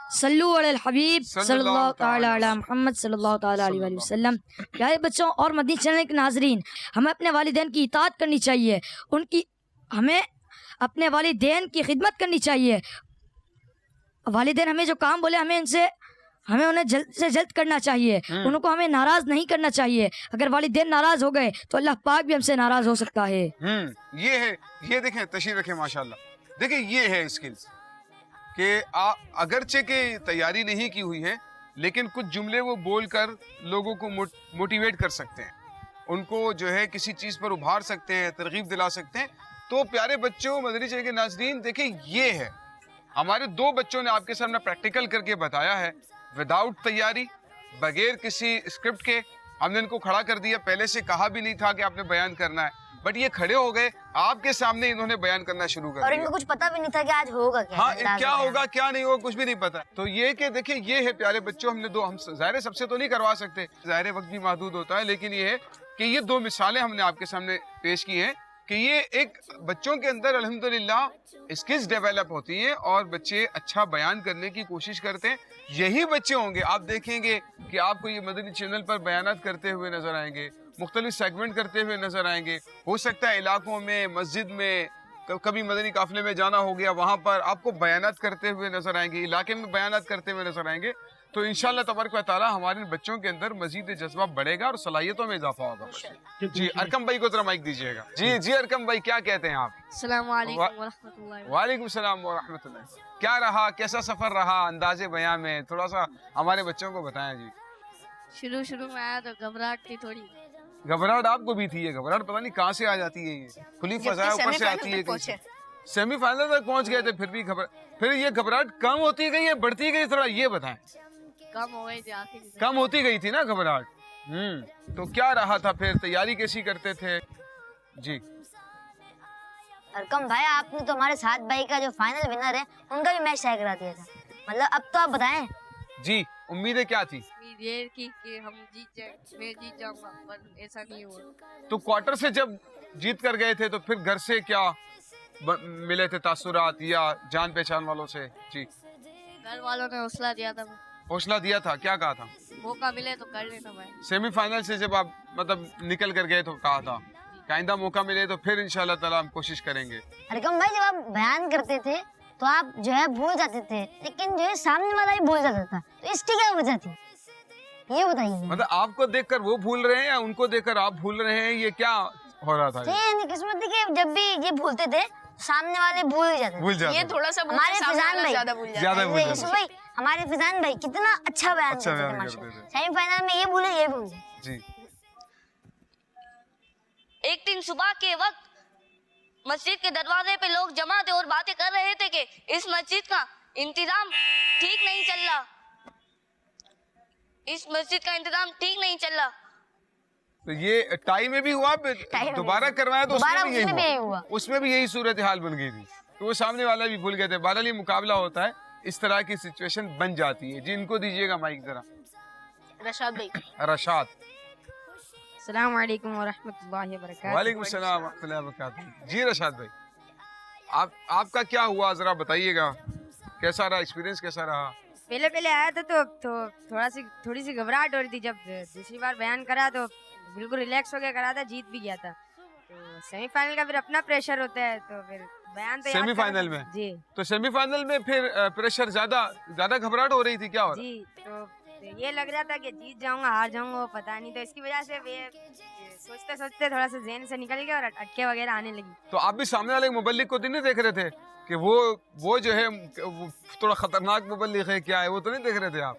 S6: सल्लु अलल हबीब सल्लल्लाहु ताला अला मुहम्मद सल्लल्लाहु ताला अलैहि वसल्लम। प्यारे बच्चों और मदनी चैनल के नाजरीन, हमें अपने वालिदैन की इताअत करनी चाहिए, हमें अपने वालिदैन की खिदमत करनी चाहिए। वालिदैन हमें जो काम बोले हमें उन्हें जल्द से जल्द करना चाहिए, उनको हमें नाराज नहीं करना चाहिए। अगर वालिदैन नाराज हो गए तो अल्लाह पाक भी हमसे नाराज हो सकता है।
S5: ये है, ये देखें, तशरीफ रखें, माशाल्लाह। देखिए, ये है स्किल्स कि अगरचे के तैयारी नहीं की हुई है, लेकिन कुछ जुमले वो बोलकर लोगों को मोटिवेट कर सकते हैं, उनको जो है किसी चीज़ पर उभार सकते हैं, तरगीब दिला सकते हैं। तो प्यारे बच्चों, मदनी चैनल के नाज़रीन, देखिए ये है, हमारे 2 बच्चों ने आपके सामने प्रैक्टिकल करके बताया है, विदाउट तैयारी, बगैर किसी स्क्रिप्ट के। हमने इनको खड़ा कर दिया, पहले से कहा भी नहीं था कि आपने बयान करना है, बट ये खड़े हो गए, आपके सामने इन्होंने बयान करना शुरू कर दिया।
S3: और इनको कुछ पता भी नहीं था कि आज होगा क्या।
S5: हाँ, क्या होगा क्या नहीं होगा कुछ भी नहीं पता। तो ये कि देखिए, ये है प्यारे बच्चों, हम ज़ाहिर सबसे तो नहीं करवा सकते, ज़ाहिर वक्त भी महदूद होता है, लेकिन ये है कि ये 2 मिसालें हमने आपके सामने पेश की हैं कि ये एक बच्चों के अंदर अल्हम्दुलिल्लाह स्किल्स डेवलप होती हैं और बच्चे अच्छा बयान करने की कोशिश करते हैं। यही बच्चे होंगे, आप देखेंगे कि आपको ये मदनी चैनल पर बयानात करते हुए नजर आएंगे, मुख्तलिफ सेगमेंट करते हुए नजर आएंगे। हो सकता है इलाकों में, मस्जिद में, कभी मदनी काफिले में जाना हो गया, वहाँ पर आपको बयानात करते हुए नजर आएंगे, इलाके में बयानात करते हुए नजर आएंगे। तो इंशाअल्लाह तबारक व तआला हमारे बच्चों के अंदर मजीद जज्बा बढ़ेगा और सलाहियतों में इजाफा होगा। जी, अरकम भाई को जरा माइक दीजिएगा। जी, अरकम भाई, क्या कहते हैं आप?
S6: अस्सलामु अलैकुम व रहमतुल्लाहि।
S5: वालेकुम सलाम व रहमतुल्लाह। क्या रहा, कैसा सफर रहा अंदाजे बयान में, थोड़ा सा हमारे बच्चों को बताएं। जी,
S6: शुरू में आया तो घबराहट थी थोड़ी।
S5: घबराहट आपको भी थी? ये घबराहट पता नहीं कहाँ से आ जाती है, ये खुली फजा ऊपर से आती है। सेमीफाइनल तक पहुंच गए थे, फिर ये घबराहट कम होती गई है, बढ़ती गई, थोड़ा ये बताएं।
S6: कम हो गई थी आखिर,
S5: कम होती गई थी ना घबराहट। तो क्या रहा था फिर, तैयारी कैसी करते थे? जी,
S3: अरकम भाई, आपने तो हमारे साथ भाई का जो फाइनल विनर है उनका भी मैच तय करा दिया था, मतलब अब तो आप बताएं।
S5: जी, उम्मीदें क्या थी?
S6: ये कि हम मैं जीत जाऊंगा, पर ऐसा नहीं हुआ।
S5: तो क्वार्टर से जब जीत कर गए थे तो फिर घर से क्या मिले थे तासुरात या जान पहचान वालों से? जी,
S6: घर वालों ने हौसला दिया था।
S5: हौसला दिया था, क्या कहा था?
S6: मौका मिले तो कर लेना भाई।
S5: सेमीफाइनल से जब आप मतलब निकल कर गए तो कहा था कि आइंदा मौका मिले तो फिर इंशाल्लाह ताला हम कोशिश करेंगे।
S3: अरकम भाई, जब आप बयान करते थे तो आप जो है भूल जाते थे, लेकिन जो है सामने वाला ही भूल जाता था, तो इसकी क्या वजह थी, ये बताइए।
S5: मतलब आपको देखकर वो भूल रहे हैं या उनको देखकर आप भूल रहे हैं, ये क्या हो रहा था?
S3: ये किस्मत थी कि जब भी ये भूलते थे सामने वाले भूल ही जाते थे।
S2: ये थोड़ा सा
S3: हमारे फिजान भाई
S2: ज्यादा भूल जाते हैं।
S3: यूसुफ भाई, हमारे फिजान भाई कितना अच्छा बयान करते थे माशाल्लाह। सेमीफाइनल में ये भूले, ये भूले।
S5: जी,
S7: एक दिन सुबह के वक्त मस्जिद के दरवाजे पे लोग जमा थे और बातें कर रहे थे कि इस मस्जिद का इंतजाम ठीक नहीं चल रहा, इस मस्जिद का इंतजाम ठीक नहीं चल रहा।
S5: तो ये टाई में भी हुआ, दोबारा करवाया तो उसमें भी यही हुआ, उसमें भी यही सूरत हाल बन गई थी। तो वो सामने वाला भी भूल गए थे। बहरहाल ये मुकाबला होता है, इस तरह की सिचुएशन बन जाती है। जी इनको दीजिएगा माइक जरा।
S2: रशाद भाई।
S5: रशाद।
S4: अस्सलाम वालेकुम व रहमतुल्लाहि व बरकातहू।
S5: वालेकुम सलाम व रहमतुल्लाहि व बरकातहू। जी रशाद भाई, आपका क्या हुआ जरा बताइएगा, कैसा रहा एक्सपीरियंस, कैसा रहा?
S4: पहले पहले आया था तो थोड़ी सी घबराहट हो रही थी। जब दूसरी बार बयान करा तो बिल्कुल रिलैक्स हो गया, करा था, जीत भी गया था। तो सेमीफाइनल का फिर अपना प्रेशर होता है, तो फिर बयान तो याद
S5: सेमीफाइनल
S4: करा।
S5: में?
S4: जी।
S5: तो सेमीफाइनल में फिर प्रेशर ज्यादा घबराहट हो रही थी, क्या हो रहा?
S4: जी, तो ये लग रहा था कि जीत जाऊंगा हार जाऊंगा, वो पता नहीं। तो इसकी वजह से सोचते सोचते थोड़ा सा ज़हन से निकल गया और अटके वगैरह आने लगी।
S5: तो आप भी सामने वाले मुबल्लिग को तो नहीं देख रहे थे कि वो जो है वो थोड़ा खतरनाक मुबल्लिग है, क्या है, वो तो नहीं देख रहे थे आप?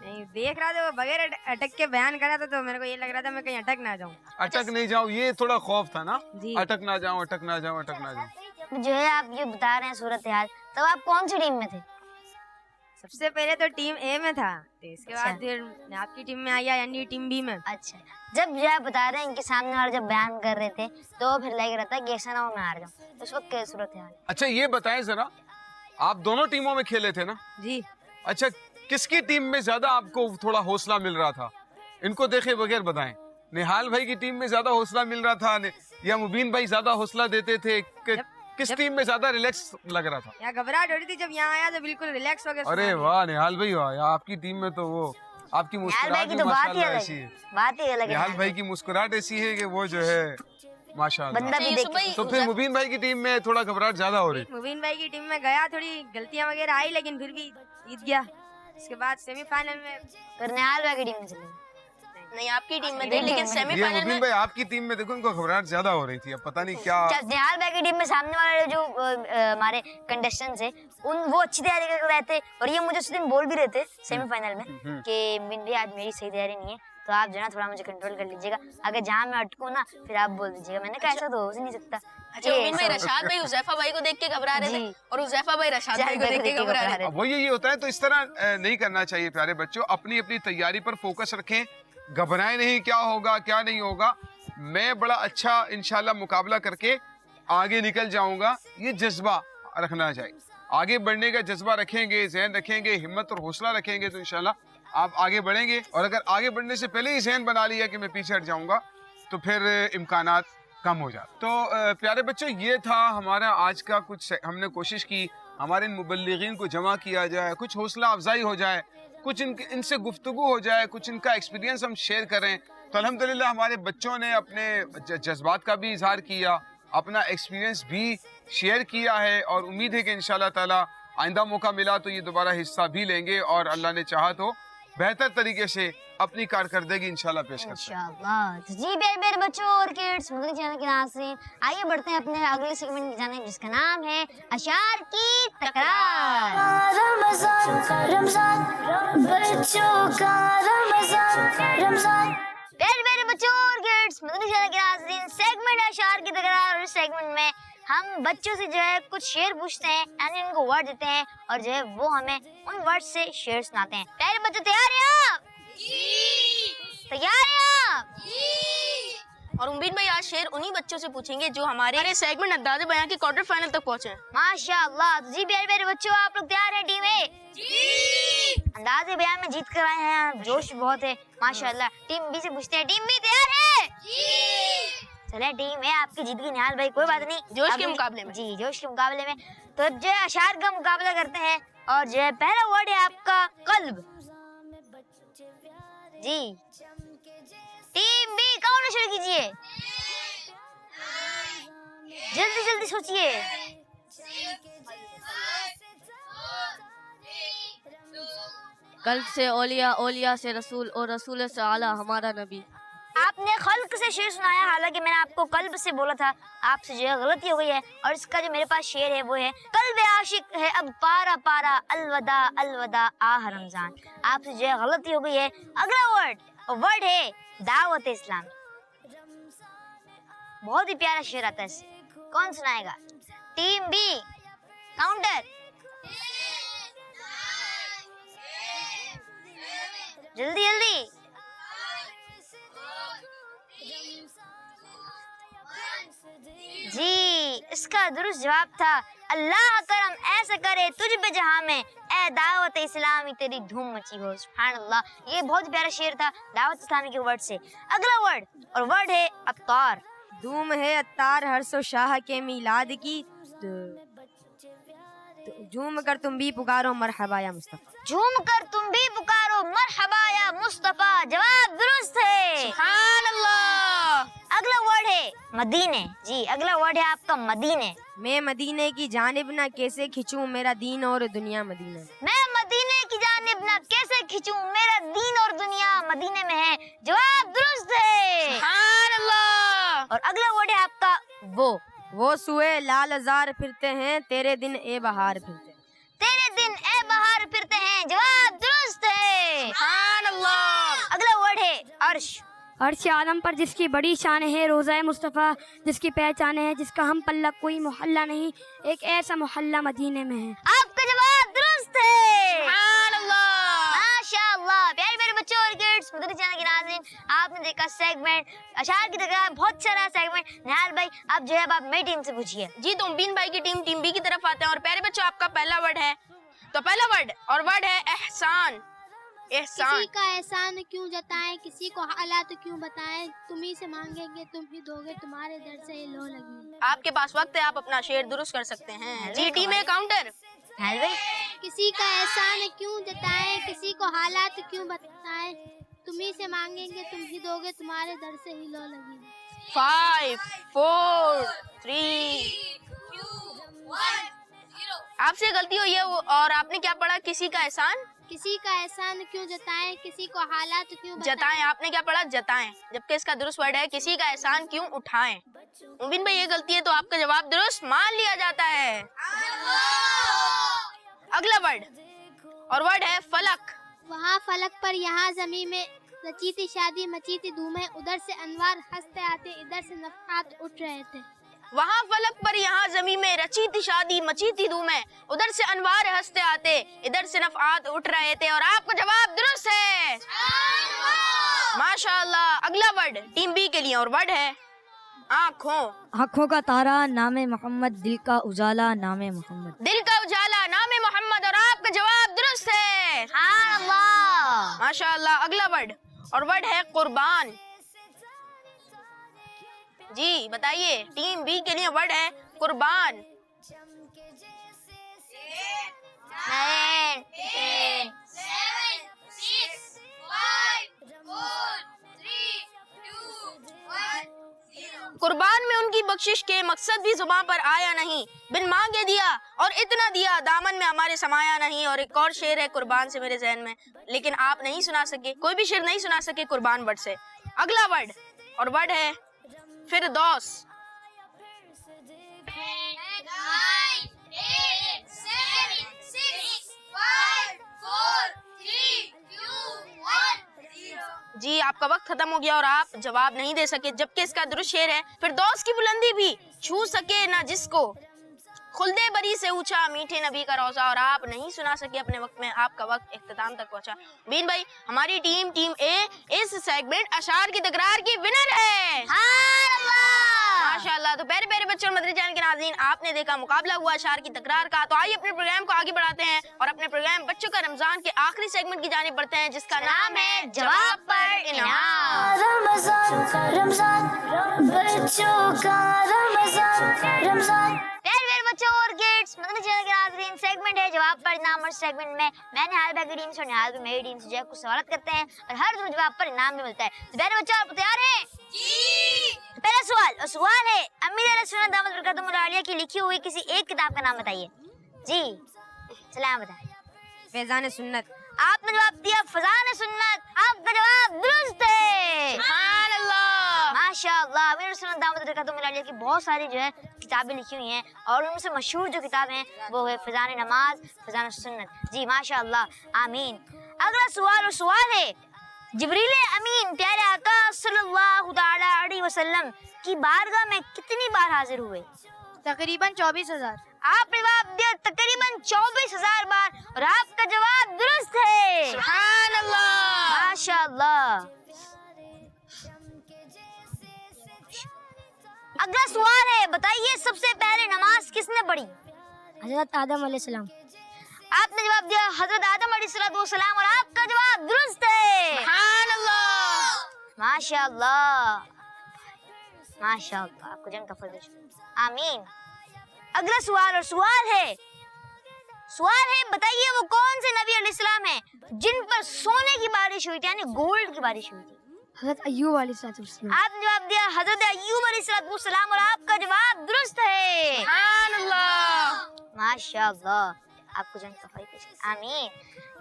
S4: नहीं देख रहा था, वो बगैर अटक के बयान करा था, तो मेरे को ये लग रहा था मैं कहीं अटक ना जाऊं।
S5: अटक नहीं जाऊं, ये थोड़ा खौफ था ना?
S4: जी।
S5: अटक ना जाऊं, अटक ना जाऊं, अटक ना जाऊं।
S3: जो है आप ये बता रहे हैं सूरत हाल, तब आप कौन सी टीम में थे?
S4: सबसे पहले तो टीम ए में था, तो इसके
S3: अच्छा।
S4: बाद फिर आपकी टीम में आया, यानी टीम बी में।
S3: अच्छा, जब जो है बता रहे हैं कि सामने वाले जब बयान कर रहे थे तो फिर लग रहा था कि ऐसा ना हो मैं हार जाऊं, तो उस वक्त क्या सूरत हाल?
S5: अच्छा ये बताएं जरा, आप दोनों टीमों में खेले थे ना?
S4: जी।
S5: अच्छा, किसकी टीम में ज्यादा आपको थोड़ा हौसला मिल रहा था? इनको देखे बगैर बताएं। निहाल भाई की टीम में ज्यादा हौसला मिल रहा था या मुबीन भाई ज्यादा हौसला देते थे? किस टीम में ज्यादा रिलैक्स लग रहा था?
S4: यहाँ घबराहट हो रही थी, जब यहाँ आया तो बिल्कुल रिलैक्स हो गया।
S5: अरे वाह निहाल भाई वाह, यार आपकी टीम में तो वो आपकी
S3: निहाल भाई
S5: मुस्कुराहट
S3: की
S5: भी
S3: तो बात ही
S5: माशाल्लाह
S3: अलग
S5: ऐसी
S3: है,
S5: है।
S3: बात ही अलग है।
S5: निहाल भाई की मुस्कुराहट ऐसी है कि वो जो है माशाल्लाह।
S3: बंदा भी
S2: अच्छा,
S3: देख
S2: यूसुफ भाई,
S5: तो फिर मुबीन भाई की टीम में थोड़ा घबराहट ज्यादा हो रही?
S4: मुबीन भाई की टीम में गया, थोड़ी गलतियां वगैरह आई, लेकिन फिर भी जीत गया। इसके बाद सेमीफाइनल में
S3: फिर निहाल भाई की टीम में चले गए।
S2: नहीं आपकी टीम में थे,
S3: मेरी
S2: लेकिन
S3: टीम में।
S5: ये
S2: सेमीफाइनल
S5: मुबीन
S2: में
S5: भाई आपकी टीम में देखो इनको घबराहट ज्यादा हो रही थी, अब पता नहीं क्या।
S3: अच्छा, निहाल भाई की टीम में सामने वाले जो हमारे कंटेस्टेंट्स है वो अच्छी तैयारी कर रहे थे, और ये मुझे उस दिन बोल भी रहे थे सेमीफाइनल में कि मुबीन भाई आज मेरी सही तैयारी नहीं है, तो आप जो है थोड़ा मुझे कंट्रोल कर लीजिएगा, अगर जहाँ मैं अटकूँ ना फिर आप बोल दीजिएगा। मैंने कहा ऐसा तो हो ही नहीं सकता।
S2: अच्छा मुबीन भाई रशाद भाई हुज़ैफा भाई को देख के घबरा रहे थे,
S3: जी।
S2: और हुज़ैफा भाई रशाद भाई को देख के घबरा रहे थे।
S5: अब वही ये होता है, तो इस तरह नहीं करना चाहिए प्यारे बच्चों। अपनी अपनी तैयारी पर फोकस रखें, घबराएं नहीं क्या होगा क्या नहीं होगा। मैं बड़ा अच्छा इंशाल्लाह मुकाबला करके आगे निकल जाऊंगा, ये जज्बा रखना चाहिए। आगे बढ़ने का जज्बा रखेंगे, ज़हन रखेंगे, हिम्मत और हौसला रखेंगे, तो इंशाल्लाह आप आगे बढ़ेंगे। और अगर आगे बढ़ने से पहले ही ज़हन बना लिया कि मैं पीछे हट जाऊंगा, तो फिर इम्कानात कम हो जाते। तो प्यारे बच्चों, ये था हमारा आज का कुछ, हमने कोशिश की हमारे इन मुबल्लिगीन को जमा किया जाए, कुछ हौसला अफजाई हो जाए, कुछ इनसे गुफ्तगू हो जाए, कुछ इनका एक्सपीरियंस हम शेयर करें। तो अल्हम्दुलिल्लाह हमारे बच्चों ने अपने जज्बात का भी इजहार किया, अपना एक्सपीरियंस भी शेयर किया है, और उम्मीद है कि इंशाल्लाह ताला आइंदा मौका मिला तो ये दोबारा हिस्सा भी लेंगे, और अल्लाह ने चाहा तो बेहतर तरीके से अपनी कारकर्दगी इंशाल्लाह पेश करते हैं।
S3: इंशाल्लाह। तो जी प्यारे बच्चों और किड्स, मदनी चैनल के नाज़रीन, आइए बढ़ते हैं अपने अगले सेगमेंट की जानिब, जिसका नाम है अशार की तकरार।
S1: रमजान रमजान बच्चों का रमजान रमजान।
S3: प्यारे बच्चों और किड्स, मदनी चैनल के नाज़रीन, सेगमेंट अशार की तकरार। और इस सेगमेंट में हम बच्चों से जो है कुछ शेर पूछते हैं, यानी उनको वर्ड देते हैं, और जो है वो हमें उन वर्ड से शेर सुनाते हैं। प्यारे बच्चों तैयार हैं आप? तैयार हैं आप?
S2: और मुबीन भाई आज शेर उन्हीं बच्चों से पूछेंगे जो हमारे सेगमेंट अंदाज़े बयां के क्वार्टर फाइनल तक पहुंचे हैं।
S3: माशाअल्लाह। तो जी प्यारे बच्चों, आप लोग तैयार हैं? टीम ए अंदाज़े बयान में जीत कर आए हैं, जोश बहुत है माशाअल्लाह। टीम बी से पूछते हैं, टीम बी तैयार है? चले टीम है आपकी जीत गई निहाल भाई, कोई बात नहीं,
S2: जोश के
S3: अभी-
S2: मुकाबले में।
S3: जी जोश के मुकाबले में। तो जो है अशार का मुकाबला करते हैं, और जो है पहला वर्ड है आपका कल्ब। जी टीम बी काउंटर शुरू कीजिए, जल्दी जल्दी सोचिए।
S7: कल्ब से औलिया, औलिया से रसूल, और रसूल से आला हमारा नबी।
S3: आपने खल्क से शेर सुनाया, हालांकि मैंने आपको कल्ब से बोला था, आपसे जो है गलती हो गई है। और इसका जो मेरे पास शेर है वो है, कल्ब आशिक है अब पारा पारा, अलवदा अलवदा आह रमजान। आपसे जो है गलती हो गई है। अगला वर्ड है दावत इस्लाम। बहुत ही प्यारा शेर आता है इससे। कौन सुनाएगा? टीम बी काउंटर, जल्दी जल्दी। जी इसका दुरुस्त जवाब था अल्लाह करम ऐसा करे तुझ पे जहां में, ए दावत इस्लामी तेरी धूम मची हो। सुभान अल्लाह, ये बहुत प्यारा शेर था दावत इस्लामी के वर्ड से। अगला वर्ड, और वर्ड है अत्तार।
S4: धूम है अत्तार हर सो शाह के मीलाद की, तो झूम कर तुम भी पुकारो मरहबा या मुस्तफा।
S3: झूम कर तुम भी पुकारो मरहबा या मुस्तफा, जवाब दुरुस्त है।
S2: सुभान अल्लाह।
S3: अगला वर्ड है मदीने। जी अगला वर्ड है आपका मदीने।
S4: मैं मदीने की जानिब ना कैसे खिंचूं, मेरा दीन और दुनिया मदीना।
S3: मैं मदीने की जानिब ना कैसे खिंचूं, मेरा दीन और दुनिया मदीने में है। जवाब दुरुस्त है।
S2: सुभान अल्लाह।
S3: और अगला वर्ड है आपका
S4: वो सुए लाल अजार फिरते हैं, तेरे दिन ए बहार फिरते हैं।
S3: तेरे दिन ए बहार फिरते हैं। जवाब दुरुस्त है।
S2: सुभान अल्लाह।
S3: अगला वर्ड है अर्श।
S6: अर्श आलम पर जिसकी बड़ी शान है, रोज़ा मुस्तफ़ा जिसकी पहचान है, जिसका हम पल्ला कोई मोहल्ला नहीं, एक ऐसा मोहल्ला मदीने में है।
S3: आपका जवाब दुरुस्त है।
S2: सुभान अल्लाह।
S3: माशाअल्लाह। प्यारे प्यारे बच्चों और किड्स, मदनी चैनल के नाज़रीन, आपने देखा सेगमेंट अशार की तकरार, बहुत सारा सेगमेंट। निहाल भाई अब जो है अब आप मेरी टीम से पूछिए।
S2: जी तो बीन भाई की टीम बी की तरफ आते हैं और प्यारे बच्चों आपका पहला वर्ड है, तो पहला वर्ड और वर्ड है एहसान। एहसान।
S8: किसी का एहसान क्यों जताएं, किसी को हालात क्यों बताएं, तुम ही से मांगेंगे तुम ही दोगे, तुम्हारे दर से ये लो लगी।
S2: आपके पास वक्त है, आप अपना शेर दुरुस्त कर सकते हैं। जी टीम है काउंटर।
S3: निहाल भाई
S8: किसी का एहसान क्यों जताएं, किसी को हालात क्यों बताएं, तुम ही से मांगेंगे तुम ही दोगे, तुम्हारे दर से ही लो लगी।
S2: 5 4 3 आपसे गलती हुई है और आपने क्या पढ़ा? किसी का एहसान
S8: किसी का एहसान क्यों जताएं, किसी को हालात क्यों बताएं।
S2: जताएं। आपने क्या पढ़ा? जताएं, जबकि इसका दुरुस्त वर्ड है किसी का एहसान क्यों उठाएं। मुबिन भाई ये गलती है तो आपका जवाब दुरुस्त मान लिया जाता है। अगला वर्ड और वर्ड है फलक।
S8: वहाँ फलक पर यहाँ जमी में रची थी शादी, मची थी धूमें, उधर से अनवार हंसते आते, इधर से नफात उठ रहे थे।
S2: वहाँ फलक पर यहाँ जमी में रची थी शादी, मची थी धूमें, उधर से अनवार हंसते आते, इधर से नफात उठ रहे थे। और आपका जवाब दुरुस्त है। माशाअल्लाह। अगला वर्ड टीम बी के लिए और वर्ड है आँखों।
S9: आँखों का तारा नामे मोहम्मद, दिल का उजाला नामे मोहम्मद।
S2: दिल का उजाला नामे मोहम्मद। और आपका जवाब दुरुस्त है।
S3: सुभान अल्लाह।
S2: माशाअल्लाह। अगला वर्ड और वर्ड है कुर्बान। जी बताइए टीम बी के लिए वर्ड है कुर्बान।
S3: 9 10
S2: कुर्बान में उनकी बख्शिश के मकसद भी जुबान पर आया नहीं, बिन मांगे दिया और इतना दिया, दामन में हमारे समाया नहीं। और एक और शेर है कुर्बान से मेरे जहन में, लेकिन आप नहीं सुना सके, कोई भी शेर नहीं सुना सके कुर्बान वर्ड से। अगला वर्ड और वर्ड है फिरदौस। जी आपका वक्त खत्म हो गया और आप जवाब नहीं दे सके, जबकि इसका दुरुस्त शेर है फिरदौस की बुलंदी भी छू सके ना जिसको, खुल्दे बरी से ऊंचा मीठे नबी का रोजा। और आप नहीं सुना सके अपने वक्त में, आपका वक्त इख्तिताम तक पहुंचा। बीन भाई हमारी टीम ए इस सेगमेंट अशार की तकरार की विनर है। माशाअल्लाह। तो प्यारे प्यारे बच्चों और मदनी चैनल के नाज़रीन, आपने देखा मुकाबला हुआ अशार की तकरार का। तो आइए अपने प्रोग्राम को आगे बढ़ाते हैं और अपने प्रोग्राम बच्चों का रमजान के आखिरी सेगमेंट की जानिब बढ़ते हैं, जिसका नाम है जवाब पर इनाम।
S1: रमजान रमजान बच्चों का रमजान रमजान।
S3: प्यारे प्यारे बच्चों और किड्स, मदनी चैनल के नाज़रीन, सेगमेंट है जवाब पर इनाम। और सेगमेंट में मैंने निहाल भाई की टीम से और निहाल भाई मेरी टीम से जो है कुछ सवाल करते हैं और हर दोनों जवाब पर इनाम भी मिलता है। तो प्यारे बच्चों आप तैयार हैं? जी। तो पहला सवाल और सवाल है अमीर रसूल दामद बरकातुहू आलिया की लिखी हुई किसी एक किताब का नाम बताइए। जी सलाम बताएं।
S4: फैजान सुन्नत।
S3: आपने जवाब दिया फजान सुन्नत। आपका जवाब दुरुस्त है।
S2: सुभान अल्लाह।
S3: माशाअल्लाह। अमीर रसूल दामद बरकातुहू आलिया की बहुत सारी जो है किताबें लिखी हुई हैं और उनमें से मशहूर जो किताब है वो है फजान नमाज, फजान सुन्नत। जी माशाअल्लाह, आमीन। अगला सवाल और सवाल है जिब्रील अमीन प्यारे आका सल्लल्लाहु तआला अलैहि वसल्लम की बारगाह में कितनी बार हाजिर हुए?
S8: तकरीबन 24,000।
S3: आपने जवाब दिया तकरीबन 24,000 बार और आपका जवाब दुरुस्त है।
S2: सुभान अल्लाह।
S3: माशाअल्लाह। अगला सवाल है बताइए सबसे पहले नमाज किसने पढ़ी?
S9: हजरत आदम अलैहिस्सलाम।
S3: आपने जवाब दिया हजरत आदम अलैहिस्सलाम और आपका जवाब दुरुस्त है।
S2: सुभान अल्लाह।
S3: माशाअल्लाह माशाअल्लाह, आपको जन्नत का फल दे। आमीन। अगला सवाल है बताइए वो कौन से नबी अलैहिस्सलाम हैं जिन पर सोने की बारिश हुई थी, यानी गोल्ड की बारिश हुई थी?
S9: हजरत अय्यूब अलैहिस्सलाम।
S3: आपने जवाब दिया हजरत अय्यूब अलैहिस्सलाम और आपका जवाब दुरुस्त है।
S2: सुभान अल्लाह।
S3: माशाअल्लाह, आपको जन्नत का फल दे। आमीन।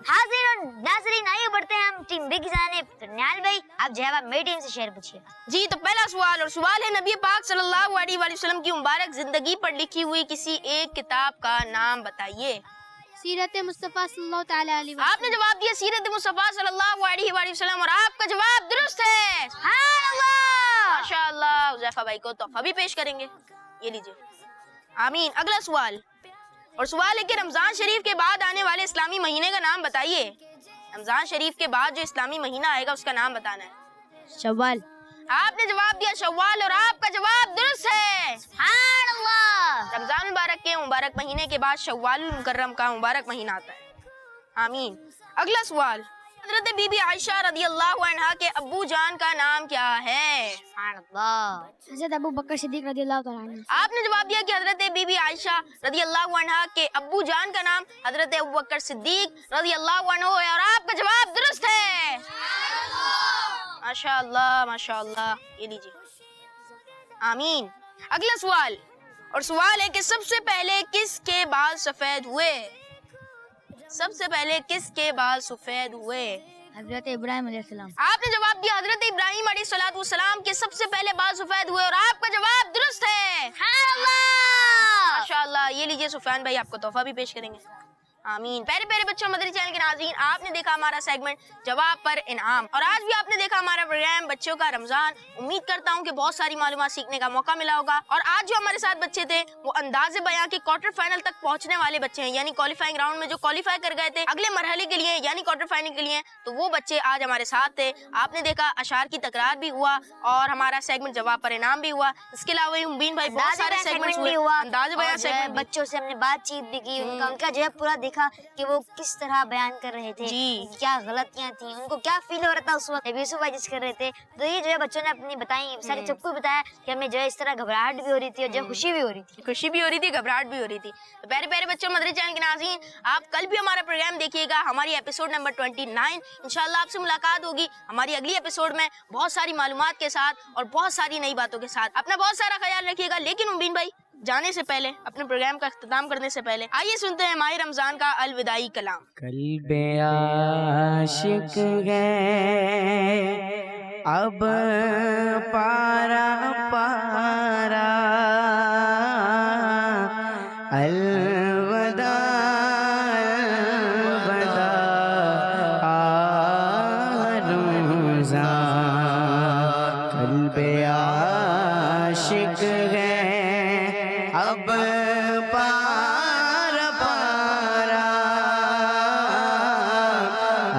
S3: हाजिर और नाज़रीन, आइए बढ़ते हैं हम टीम बी की जानिब। तो न्याल भाई, आप जवाब मेरी टीम से शेयर पूछिए।
S2: जी, तो पहला सवाल है नबी पाक सल्लल्लाहु अलैहि वसल्लम की मुबारक जिंदगी पर लिखी हुई किसी एक किताब का नाम बताइए।
S8: सीरत मुस्तफ़ा सल्लल्लाहु ताला अलैहि वसल्लम।
S2: आपने जवाब दिया सीरत मुस्तफ़ा सल्लल्लाहु अलैहि वसल्लम और आपका जवाब दुरुस्त है।
S3: सुभान अल्लाह।
S2: माशाअल्लाह। हुज़ैफा भाई को तोहफा भी पेश करेंगे, ये लीजिए। आमीन। अगला सवाल है कि रमजान शरीफ के बाद आने वाले इस्लामी महीने का नाम बताइए। रमजान शरीफ के बाद जो इस्लामी महीना आएगा उसका नाम बताना है।
S9: शव्वाल।
S2: आपने जवाब दिया शव्वाल और आपका जवाब दुरुस्त है।
S3: सुभान अल्लाह।
S2: रमजान मुबारक के मुबारक महीने के बाद शव्वाल मुकर्रम का मुबारक महीना आता है। आमीन। अगला सवाल, हजरत बीबी आयशा रदियल्लाहु अन्हा के अब्बू जान का नाम क्या है?
S3: सुभान अल्लाह।
S9: हजरत अबू बकर सिद्दीक रज़ियल्लाहु तआला अन्हु।
S2: आपने जवाब दिया कि हजरत बीबी आयशा रदियल्लाहु अन्हा के अब्बू जान का नाम हजरत अबू बकर सिद्दीक रदियल्लाहु अन्हु है और आपका जवाब दुरुस्त है। माशाअल्लाह माशाअल्लाह, ये लीजिए। आमीन। अगला सवाल है कि सबसे पहले किसके बाल सफेद हुए? सबसे पहले किसके बाल सफेद हुए?
S9: हजरत इब्राहिम अलैहिस्सलाम।
S2: आपने जवाब दिया हजरत इब्राहिम अलैहिस्सलाम के सबसे पहले बाल सफेद हुए और आपका जवाब दुरुस्त है। माशाअल्लाह, ये लीजिए सुफियान भाई, आपको तोहफा भी पेश करेंगे। आमीन। प्यारे प्यारे बच्चों, मदरी चैनल के नाज़रीन, आपने देखा हमारा सेगमेंट जवाब पर इनाम और आज भी आपने देखा हमारा प्रोग्राम बच्चों का रमजान। उम्मीद करता हूँ कि बहुत सारी मालूमात सीखने का मौका मिला होगा। और आज जो हमारे साथ बच्चे थे वो अंदाज़े बयां के क्वार्टर फाइनल तक पहुँचने वाले बच्चे हैं, यानी क्वालिफाइंग राउंड में जो क्वालिफाई कर गए थे अगले मरहले के लिए यानी क्वार्टर फाइनल के लिए, तो वो बच्चे आज हमारे साथ थे। आपने देखा अशार की तकरार भी हुआ और हमारा सेगमेंट जवाब पर इनाम भी हुआ। इसके अलावा मुबीन भाई बहुत सारे सेगमेंट्स हुए, अंदाज़े बयां सेगमेंट,
S3: बच्चों से हमने बातचीत भी की, उनका जो है पूरा देखा कि वो किस तरह बयान कर रहे थे, क्या गलतियां थी, उनको क्या फील हो रहा था उस वक्त यूसुफ भाई जिस कर रहे थे। तो ये जो है बच्चों ने अपनी बताई, सारी सबको बताया कि हमें जो है इस तरह घबराहट भी हो रही थी और जो खुशी भी हो रही थी,
S2: घबराहट भी हो रही थी। तो प्यारे प्यारे बच्चों, मदरी चैनल के नाज़रीन, आप कल भी हमारा प्रोग्राम देखिएगा, हमारी एपिसोड नंबर 29। इंशाल्लाह आपसे मुलाकात होगी हमारी अगली एपिसोड में बहुत सारी मालूमात के साथ और बहुत सारी नई बातों के साथ। अपना बहुत सारा ख्याल रखिएगा। लेकिन मुबीन भाई, जाने से पहले, अपने प्रोग्राम का इख्तिताम करने से पहले, आइए सुनते हैं माह रमजान का अलविदाई कलाम।
S10: कल्बे आशिक है अब पारा पारा, अलविदा अलविदा रमजान। कल्बे आशिक है अब पारा पारा,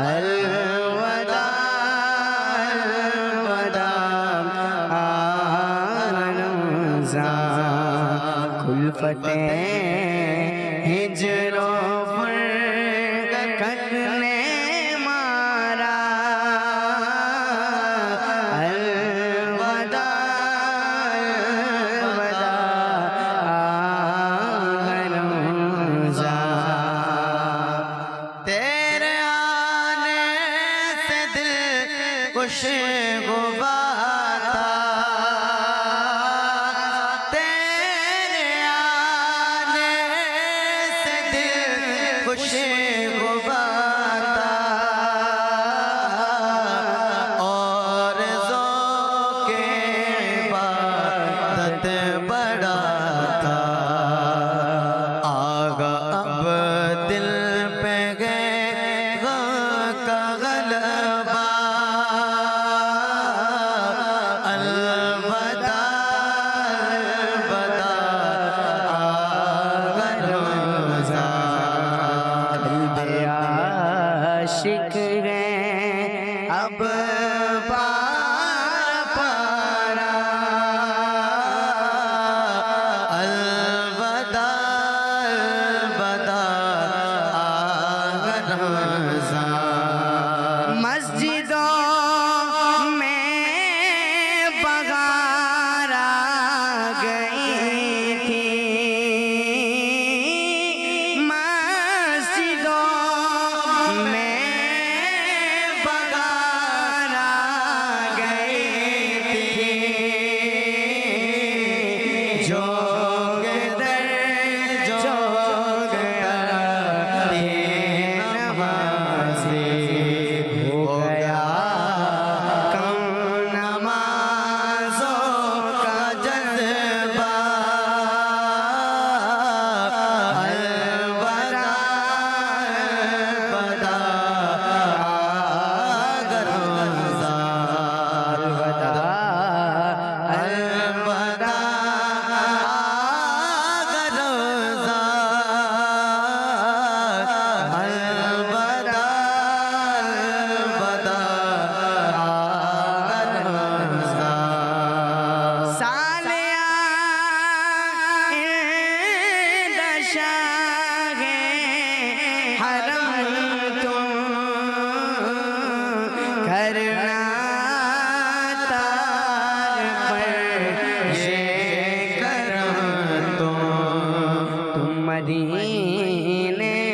S10: अलविदा अलविदा रमजान। खुल्फते हिजरो फुरकत ने मारा, अलविदा अलविदा रमजान। तेरे आने से दिल खुशगवार था, तेरे आने से जोग दर जोग ये नमाज़े हो गया कम नमाज़ों का जज्बा अलवदा अलवदा गरोज़ा अलवदा अलवदा गरोज़ा अलवदा अलवदा गरोज़ा सालिया दशा है हरम तुम करना तार पर ये करम तुम मदीने में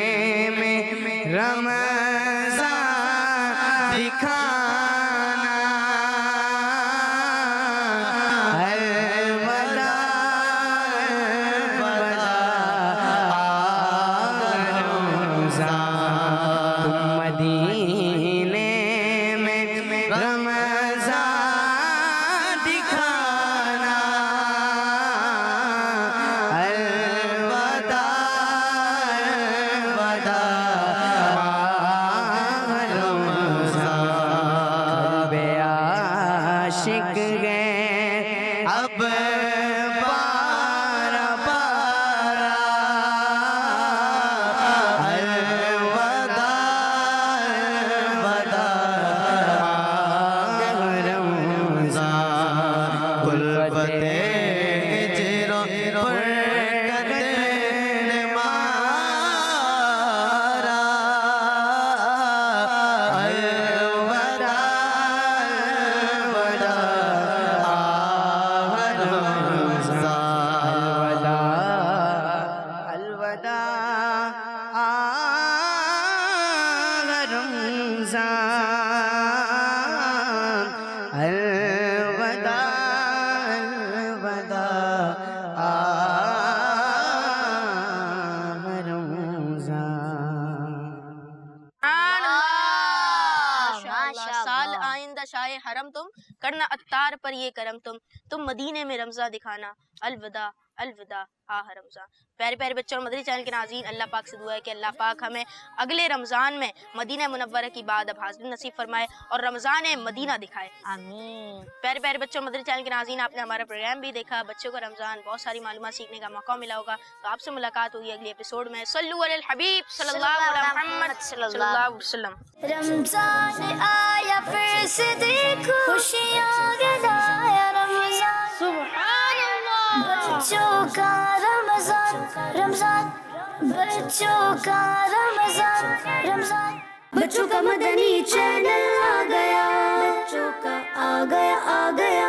S10: रमज़ान दिखाना अलवदा अलवदा रमज़ान तुम मदीने में रमज़ान दिखाना अलवदा अलवदा रमज़ान बे आशिक गए अब पारा पारा अलवदा अलवदा रमज़ान कुल्फ़ते हिज्र बरकत ने मारा अलवदा अलवदा रमज़ान अलवदा रमज़ान अलवदा अलवदा
S2: माशाअल्लाह। साल आइंदा शाह हरम तुम करना अत्तार पर ये करम तुम मदीने में रमज़ा दिखाना अलविदा अलविदा आह रमज़ान। प्यारे प्यारे बच्चों और मदरी चैनल के नाज़रीन, अल्लाह पाक से दुआ है कि अल्लाह पाक हमें अगले रमज़ान में मदीना मुनव्वरा की बाद अब हाज़िरी नसीब फरमाए और रमज़ान मदीना दिखाए, आमीन। प्यारे प्यारे बच्चों और मदरी चैनल के नाज़रीन, आपने हमारा प्रोग्राम भी देखा, बच्चों को रमज़ान बहुत सारी मालूमात सीखने का मौका मिला होगा। तो आपसे मुलाकात होगी अगले एपिसोड में। सल्लु अलल हबीब सल्लल्लाहु अलैहि मुहम्मद सल्लल्लाहु अलैहि वसल्लम।
S1: रमजान आया फिर से देखो, खुशियाँ गिराया रमजान, बच्चों का रमजान रमजान, बच्चों का रमजान रमजान, बच्चों का मदनी चैनल आ गया, बच्चों का आ गया आ गया।